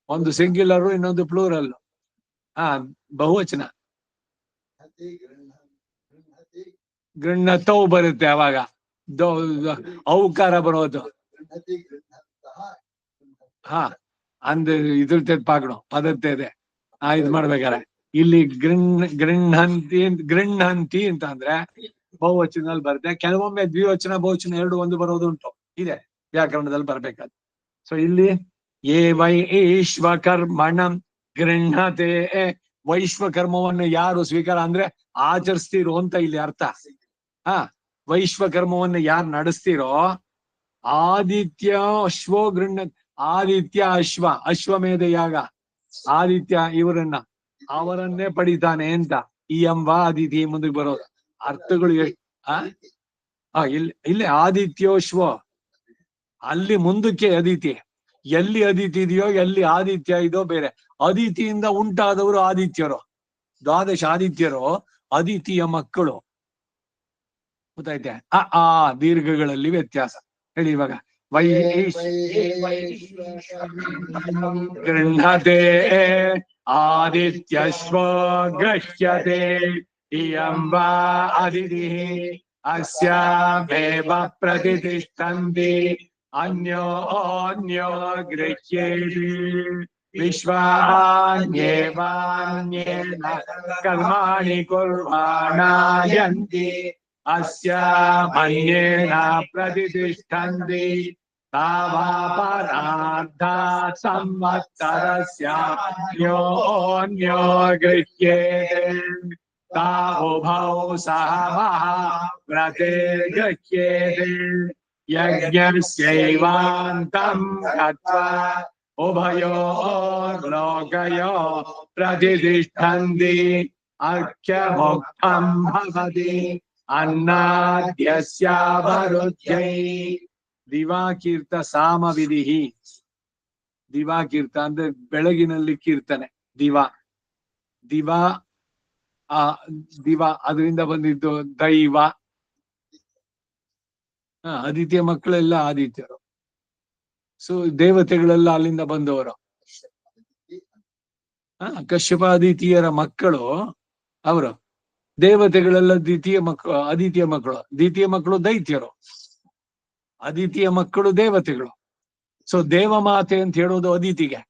ಒಂದು ಸಿಂಗ್ಯುಲರ್ ಇನ್ನೊಂದು ಪ್ಲೂರಲ್ ಬಹುವಚನ ಗೃಹ್ಣತೌ ಬರುತ್ತೆ ಅವಾಗ ಔಕಾರ ಬರೋದು ಅಂದ್ ಇದ್ರ ತೆಪ್ಪಾಕಣ ಪದತ್ತೆ ಇದೆ ಇದ್ ಮಾಡ್ಬೇಕಾರೆ ಇಲ್ಲಿ ಗೃಹ್ಣಂತಿ ಅಂತ ಅಂದ್ರೆ ಬಹುವಚನದಲ್ಲಿ ಬರುತ್ತೆ ಕೆಲವೊಮ್ಮೆ ದ್ವಿವಚನ ಬಹುವಚನ ಎರಡು ಒಂದು ಬರೋದು ಉಂಟು ಇದೆ ವ್ಯಾಕರಣದಲ್ಲಿ ಬರ್ಬೇಕಾದ್ರೆ ಸೊ ಇಲ್ಲಿ ಏ ವೈ ಈಶ್ವಕರ್ಮಣಂ ಗೃಹ್ಣತೆ ವೈಶ್ವಕರ್ಮವನ್ನು ಯಾರು ಸ್ವೀಕಾರ ಅಂದ್ರೆ ಆಚರಿಸ್ತಿರೋ ಅಂತ ಇಲ್ಲಿ ಅರ್ಥ ವೈಶ್ವಕರ್ಮವನ್ನು ಯಾರು ನಡೆಸ್ತಿರೋ ಆದಿತ್ಯ ಅಶ್ವೋ ಗೃಹ್ಣ ಆದಿತ್ಯ ಅಶ್ವಮೇಧ ಯಾಗ ಆದಿತ್ಯ ಅವರನ್ನೇ ಪಡಿತಾನೆ ಅಂತ ಈ ಎಂಬ ಆದಿತಿ ಮುಂದಕ್ಕೆ ಬರೋದು ಅರ್ಥಗಳು ಇಲ್ಲಿ ಆದಿತ್ಯೋಶ್ವ ಅಲ್ಲಿ ಮುಂದಕ್ಕೆ ಅದಿತಿ ಎಲ್ಲಿ ಅದಿತಿ ಇದೆಯೋ ಎಲ್ಲಿ ಆದಿತ್ಯ ಇದೋ ಬೇರೆ ಅದಿತಿಯಿಂದ ಉಂಟಾದವರು ಆದಿತ್ಯರು ದ್ವಾದಶ ಆದಿತ್ಯರು ಅದಿತಿಯ ಮಕ್ಕಳು ಗೊತ್ತಾಯ್ತೆ ದೀರ್ಘಗಳಲ್ಲಿ ವ್ಯತ್ಯಾಸ ಹೇಳಿ ಇವಾಗ ಗೃಹ್ಣತೆ ಆದಿತ್ಯಶ್ವ ಗೃಹ್ಯತೆ ಇಯಂಬ ಅದಿತಿ ಅಸ್ಯಾಮೇವ ಪ್ರತಿಷ್ಠಂತಿ ಅನ್ಯೋನ್ಯೋ ಗೃಹ್ಯೇತಿ ವಿಶ್ವಾನ್ಯೇವಾನ್ಯೇನ ಕರ್ಮಾಣಿ ಕುರ್ವಾಣಾಯಂತಿ अस्यामन्येन प्रतिष्ठन्ति तावापरार्धात् संवत्सरस्यान्योन्यो गृह्येते तावुभौ सह महाव्रते गृह्येते यज्ञस्यैवान्तं गत्वा उभयोर्लोकयो प्रतिष्ठन्ति अर्घ्यमुक्तं भवति अन्नाद्यस्यावरुध्यै ದಿವಾಕೀರ್ತ ಸಾಮವಿಧಿ. ದಿವಾಕೀರ್ತ ಅಂದ್ರೆ ಬೆಳಗಿನಲ್ಲಿ ಕೀರ್ತನೆ. ದಿವಾ ದಿವಾ ದಿವಾ ಅದರಿಂದ ಬಂದಿದ್ದು ದೈವ. ಆದಿತ್ಯ ಮಕ್ಕಳೆಲ್ಲ ಆದಿತ್ಯರು. ಸೊ ದೇವತೆಗಳೆಲ್ಲ ಅಲ್ಲಿಂದ ಬಂದವರು. ಕಶ್ಯಪಾದಿತ್ಯರ ಮಕ್ಕಳು ಅವರು. ದೇವತೆಗಳೆಲ್ಲ ದ್ವಿತೀಯ ಮಕ್ಕಳು, ಆದಿತ್ಯ ಮಕ್ಕಳು. ದ್ವಿತೀಯ ಮಕ್ಕಳು ದೈತ್ಯರು, ಆದಿತ್ಯ ಮಕ್ಕಳು ದೇವತೆಗಳು. ಸೊ ದೇವಮಾತೆ ಅಂತ ಹೇಳೋದು ಅದಿತಿಗೆ.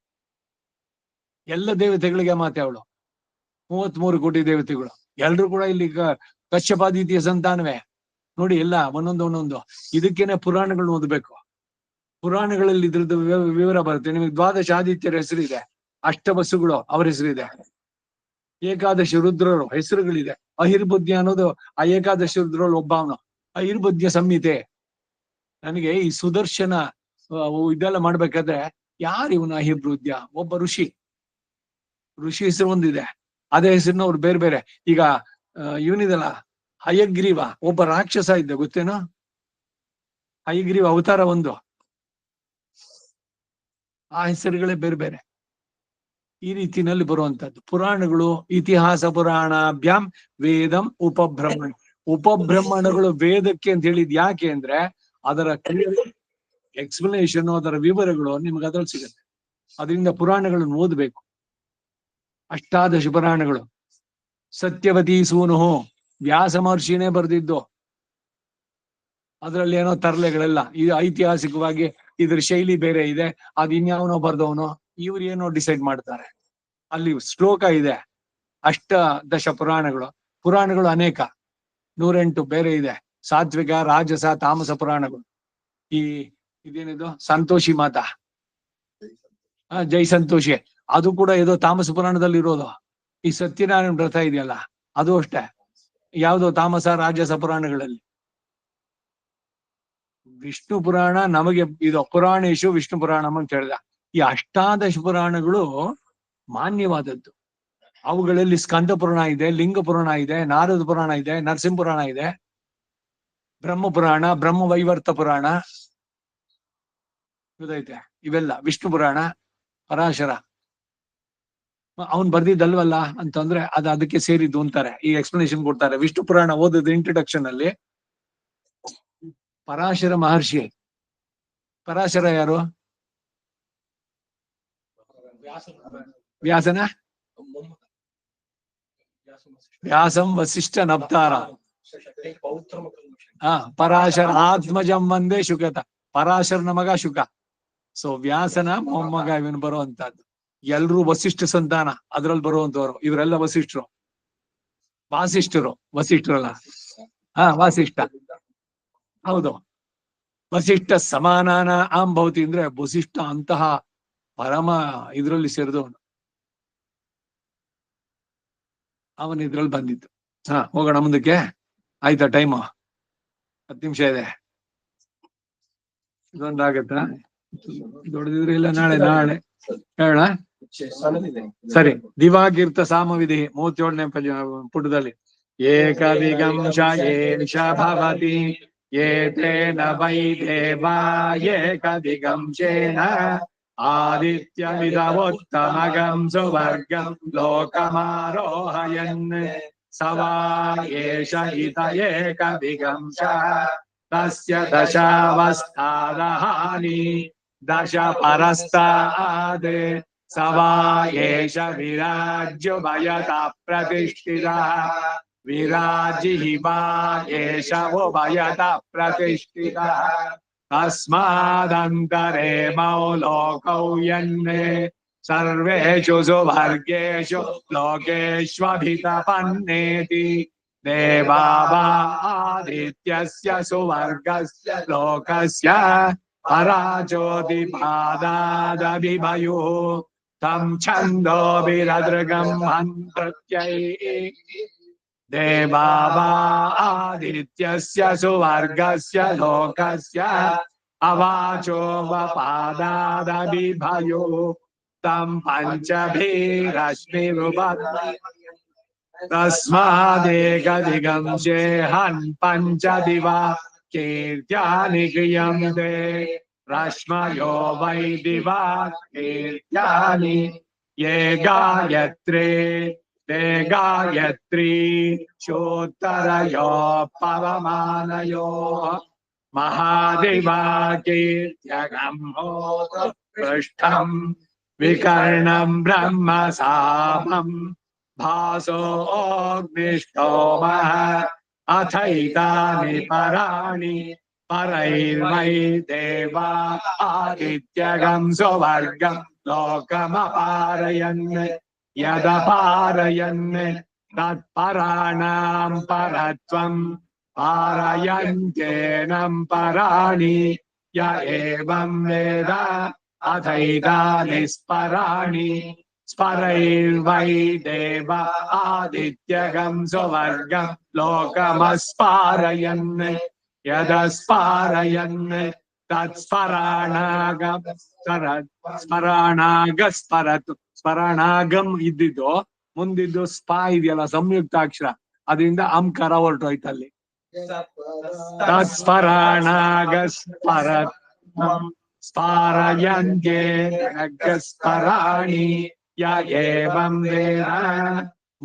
ಎಲ್ಲ ದೇವತೆಗಳಿಗೆ ಮಾತೆ ಅವಳು. 33 ಕೋಟಿ ದೇವತೆಗಳು ಎಲ್ರು ಕೂಡ ಇಲ್ಲಿ ಕಶ್ಯಪಾದಿತ್ಯ ಸಂತಾನವೇ. ನೋಡಿ ಎಲ್ಲ ಒಂದೊಂದು. ಇದಕ್ಕೇನೆ ಪುರಾಣಗಳನ್ನ ಓದಬೇಕು. ಪುರಾಣಗಳಲ್ಲಿ ಇದ್ರದ್ದು ವಿವರ ಬರುತ್ತೆ. ನಿಮಗೆ 12 ಆದಿತ್ಯರ ಹೆಸರಿದೆ, ಅಷ್ಟವಸುಗಳು ಅವರ ಹೆಸರಿದೆ, ಏಕಾದಶಿ ರುದ್ರರು ಹೆಸರುಗಳಿದೆ. ಅಹಿರ್ಬುದ್ಧ ಅನ್ನೋದು ಆ ಏಕಾದಶಿ ರುದ್ರಲ್ಲಿ ಒಬ್ಬ ಅವನು. ಅಹಿರ್ಬುದ್ಧ ಸಂಹಿತೆ. ನನಗೆ ಈ ಸುದರ್ಶನ ಇದೆಲ್ಲ ಮಾಡ್ಬೇಕಾದ್ರೆ ಯಾರು ಇವನು ಅಹಿರ್ಬುದ್ಧ? ಒಬ್ಬ ಋಷಿ ಹೆಸರು ಒಂದಿದೆ, ಅದೇ ಹೆಸರಿನ ಅವ್ರು ಬೇರೆ ಬೇರೆ. ಈಗ ಇವನಿದಲ್ಲ ಹಯಗ್ರೀವ, ಒಬ್ಬ ರಾಕ್ಷಸ ಇದ್ದ, ಗೊತ್ತೇನೋ? ಹಯಗ್ರೀವ ಅವತಾರ ಒಂದು, ಆ ಹೆಸರುಗಳೇ ಬೇರೆ ಬೇರೆ. ಈ ರೀತಿನಲ್ಲಿ ಬರುವಂತದ್ದು ಪುರಾಣಗಳು. ಇತಿಹಾಸ ಪುರಾಣಾಭ್ಯಾಂ ವೇದಂ ಉಪಬ್ರಹ್ಮಣ. ಉಪಬ್ರಹ್ಮಣಗಳು ವೇದಕ್ಕೆ ಅಂತ ಹೇಳಿದ್ ಯಾಕೆ ಅಂದ್ರೆ ಅದರ ಎಕ್ಸ್ಪ್ಲನೇಷನ್, ಅದರ ವಿವರಗಳು ನಿಮ್ಗೆ ಅದ್ರಲ್ಲಿ ಸಿಗುತ್ತೆ. ಅದರಿಂದ ಪುರಾಣಗಳನ್ನು ಓದಬೇಕು. 18 ಪುರಾಣಗಳು. ಸತ್ಯವತಿ ಸೂನುಹು ವ್ಯಾಸ ಮಹರ್ಷಿನೇ ಬರೆದಿದ್ದು. ಅದರಲ್ಲಿ ಏನೋ ತರಲೆಗಳೆಲ್ಲ. ಇದು ಐತಿಹಾಸಿಕವಾಗಿ ಇದ್ರ ಶೈಲಿ ಬೇರೆ ಇದೆ, ಅದು ಇನ್ಯಾವನೋ ಬರ್ದವನೋ, ಇವ್ರು ಏನೋ ಡಿಸೈಡ್ ಮಾಡ್ತಾರೆ. ಅಲ್ಲಿ ಶ್ಲೋಕ ಇದೆ. 18 ಪುರಾಣಗಳು ಅನೇಕ, 108 ಬೇರೆ ಇದೆ. ಸಾತ್ವಿಕ, ರಾಜಸ, ತಾಮಸ ಪುರಾಣಗಳು. ಇದೇನಿದು ಸಂತೋಷಿ ಮಾತಾ, ಜೈ ಸಂತೋಷಿ, ಅದು ಕೂಡ ಏದೋ ತಾಮಸ ಪುರಾಣದಲ್ಲಿ ಇರೋದು. ಈ ಸತ್ಯನಾರಾಯಣ ವ್ರತ ಇದೆಯಲ್ಲ, ಅದು ಅಷ್ಟೇ ಯಾವುದೋ ತಾಮಸ ರಾಜಸ ಪುರಾಣಗಳಲ್ಲಿ. ವಿಷ್ಣು ಪುರಾಣ ನಮಗೆ ಇದು ಪುರಾಣೇಶು ವಿಷ್ಣು ಪುರಾಣಂ ಅಂತ ಹೇಳಿದ. ಈ 18 ಪುರಾಣಗಳು ಮಾನ್ಯವಾದದ್ದು. ಅವುಗಳಲ್ಲಿ ಸ್ಕಂದ ಪುರಾಣ ಇದೆ, ಲಿಂಗ ಪುರಾಣ ಇದೆ, ನಾರದ ಪುರಾಣ ಇದೆ, ನರಸಿಂಹ ಪುರಾಣ ಇದೆ, ಬ್ರಹ್ಮ ಪುರಾಣ, ಬ್ರಹ್ಮ ವೈವರ್ತ ಪುರಾಣ, ಗೊತ್ತೈತೆ. ಇವೆಲ್ಲ ವಿಷ್ಣು ಪುರಾಣ, ಪರಾಶರ ಅವನ್ ಬರ್ದಿದ್ದಲ್ವಲ್ಲ ಅಂತಂದ್ರೆ ಅದು ಅದಕ್ಕೆ ಸೇರಿದ್ದು ಅಂತಾರೆ. ಈ ಎಕ್ಸ್ಪ್ಲನೇಷನ್ ಕೊಡ್ತಾರೆ. ವಿಷ್ಣು ಪುರಾಣ ಓದಿದ ಇಂಟ್ರೊಡಕ್ಷನ್ ಅಲ್ಲಿ ಪರಾಶರ ಮಹರ್ಷಿ. ಪರಾಶರ ಯಾರು? ವ್ಯಾಸನ ವ್ಯಾಸಂ ವಸಿಷ್ಠ ನಪ್ತಾರ. ಪರಾಶರ ಆತ್ಮಜಂ ಒಂದೇ ಶುಕತ. ಪರಾಶರನ ಮಗ ಶುಕ. ಸೊ ವ್ಯಾಸನ ಮೊಮ್ಮಗ ಇವನು ಬರುವಂತಹದ್ದು. ಎಲ್ರೂ ವಸಿಷ್ಠ ಸಂತಾನ ಅದ್ರಲ್ಲಿ ಬರುವಂತವ್ರು. ಇವರೆಲ್ಲ ವಸಿಷ್ಠರು. ವಸಿಷ್ಠರಲ್ಲ, ವಾಸಿಷ್ಠ. ಹೌದು, ವಸಿಷ್ಠ ಸಮಾನಾನ ಭವತಿ ಅಂದ್ರೆ ವಸಿಷ್ಠ ಅಂತಹ ಪರಮ ಇದ್ರಲ್ಲಿ ಸೇರಿದವನು. ಅವನ್ ಇದ್ರಲ್ಲಿ ಬಂದಿತ್ತು. ಹೋಗೋಣ ಮುಂದಕ್ಕೆ. ಆಯ್ತಾ? ಟೈಮು 10 ನಿಮಿಷ ಇದೆ. ಇದೊಂದಾಗತ್ತಾ? ದೊಡ್ಡದಿದ್ರೆ ಇಲ್ಲ ನಾಳೆ ಹೇಳ. ಸರಿ. ದಿವಾಕೀರ್ತ ಸಾಮವಿಧಿ 37ನೇ ಪುಟದಲ್ಲಿ ಏಕದಿಗಂಶ ಏಷ ಭವತಿ ಏತೇನ ವೈ ದೇವಾ ಏಕದಿಗಂಶೇನ ಆದಿತ್ಯಮಿದಮುತ್ತಮಗಂ ಸುವರ್ಗಂ ಲೋಕಮಾರೋಹಯನ್ ಸ ವಾ ಏಷ ಹಿತ ಏಕದಿಗಂಶ ತಸ್ಯ ದಶಾವಸ್ಥಾದಹಾನಿ ದಶ ಪರಸ್ತಾದ್ ಸ ವಾ ಏಷ ವಿರಾಜ್ಯುಭಯತ ಪ್ರತಿಷ್ಠಿತಃ ವಿರಾಜಿ ವಾ ಏಷ ಉಭಯತ ಪ್ರತಿಷ್ಠಿತಃ ತಸ್ಮಾದಂತರೇ ಮೌ ಲೋಕೌ ಯನ್ನೇ ಸರ್ವೇಷು ಸುವರ್ಗೇಷು ಲೋಕೇಷ್ವಭಿತಪನ್ನೇತಿ ದೇವಾದಿತ್ಯಸ್ಯ ಸುವರ್ಗಸ್ಯ ಲೋಕಸ್ಯ ಪರಾಜ್ಯೋತಿಪಾದಾದಭಿಭಯುಃ ತಂ ಛಂದೋಭಿರದೃಗಂ ಹಂತೃತ್ಯೈ ದೇವಾದಿತ್ಯಸ್ಯ ಸುವರ್ಗಸ್ಯ ಲೋಕಸ್ಯ अवाचो वपादादभिभयो तं पञ्चभिरश्मिरुपत् तस्मादेकदिगंशे हन् पञ्चदिवा कीर्त्यानि क्रियन्ते रश्मयो वै दिवा कीर्त्यानि ये गायत्रे ते गायत्री चोत्तरयो पवमानयोः महादेवा कीर्त्यगम्होत पृष्ठम् विकर्णम् ब्रह्म सामम् भासो अग्निष्टोमः अथैतानि पराणि परैर्वै देवा आदित्यगम् सुवर्गम् लोकमपारयन् यदपारयन् तत्पराणाम् परत्वम् पारयन्त्येनम् पराणि य एवम् वेद अथैतानि स्पराणि स्परैर्वै देव आदित्यगम् सुवर्गम् लोकमस्पारयन् यदस्पारयन् तत्स्पराणागम् ಸ್ಮರಾಣಾಗಸ್ಪರತ್ ಸ್ಮರಾಣಾಗಮ್ ಇದ್ದಿದ್ದು ಮುಂದಿದ್ದು ಸ್ಪಾ ಇದೆಯಲ್ಲ ಸಂಯುಕ್ತಾಕ್ಷರ ಅದರಿಂದ ಅಂಕಾರ ಹೊರಟೋಯ್ತು ಅಲ್ಲಿ ತತ್ಸ್ಮರಾಣಾಗಸ್ಪರತ್ ಸ್ಪಾರಯಂತೆ ಸ್ಪರಾಣಿ ಯ ಏವಂ ವೇದ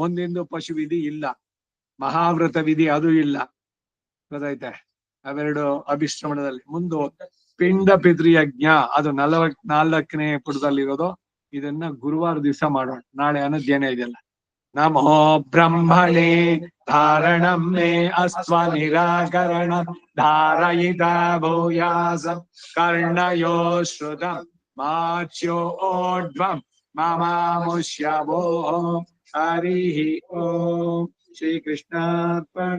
ಮುಂದಿಂದು ಪಶು ವಿಧಿ ಇಲ್ಲ ಮಹಾವ್ರತ ವಿಧಿ ಅದು ಇಲ್ಲ ಗೊತ್ತಾಯ್ತೆ ಅವೆರಡು ಅಭಿಶ್ರಮಣದಲ್ಲಿ ಮುಂದೆ ಪಿಂಡ ಪಿತೃಯಜ್ಞ ಅದು 44ನೇ ಪುಟದಲ್ಲಿರೋದು ಇದನ್ನ ಗುರುವಾರ ದಿವಸ ಮಾಡೋಣ ನಾಳೆ ಅನಧ್ಯಯನ ಇದೆಯಲ್ಲ ನಮೋ ಬ್ರಹ್ಮಣೇ ಧಾರಣಂ ಮೇ ಅಸ್ವ ನಿರಾಕರಣ ಧಾರಯಿತ ಭೂಯಾಸ ಕರ್ಣಯೋ ಶ್ರುತಂ ಮಾಚ್ಯೋ ಓಡ್ವಂ ಮಮಾಮುಷ್ಯವೋ ಹರಿ ಓಂ ಶ್ರೀಕೃಷ್ಣಾರ್ಪಣಮಸ್ತು.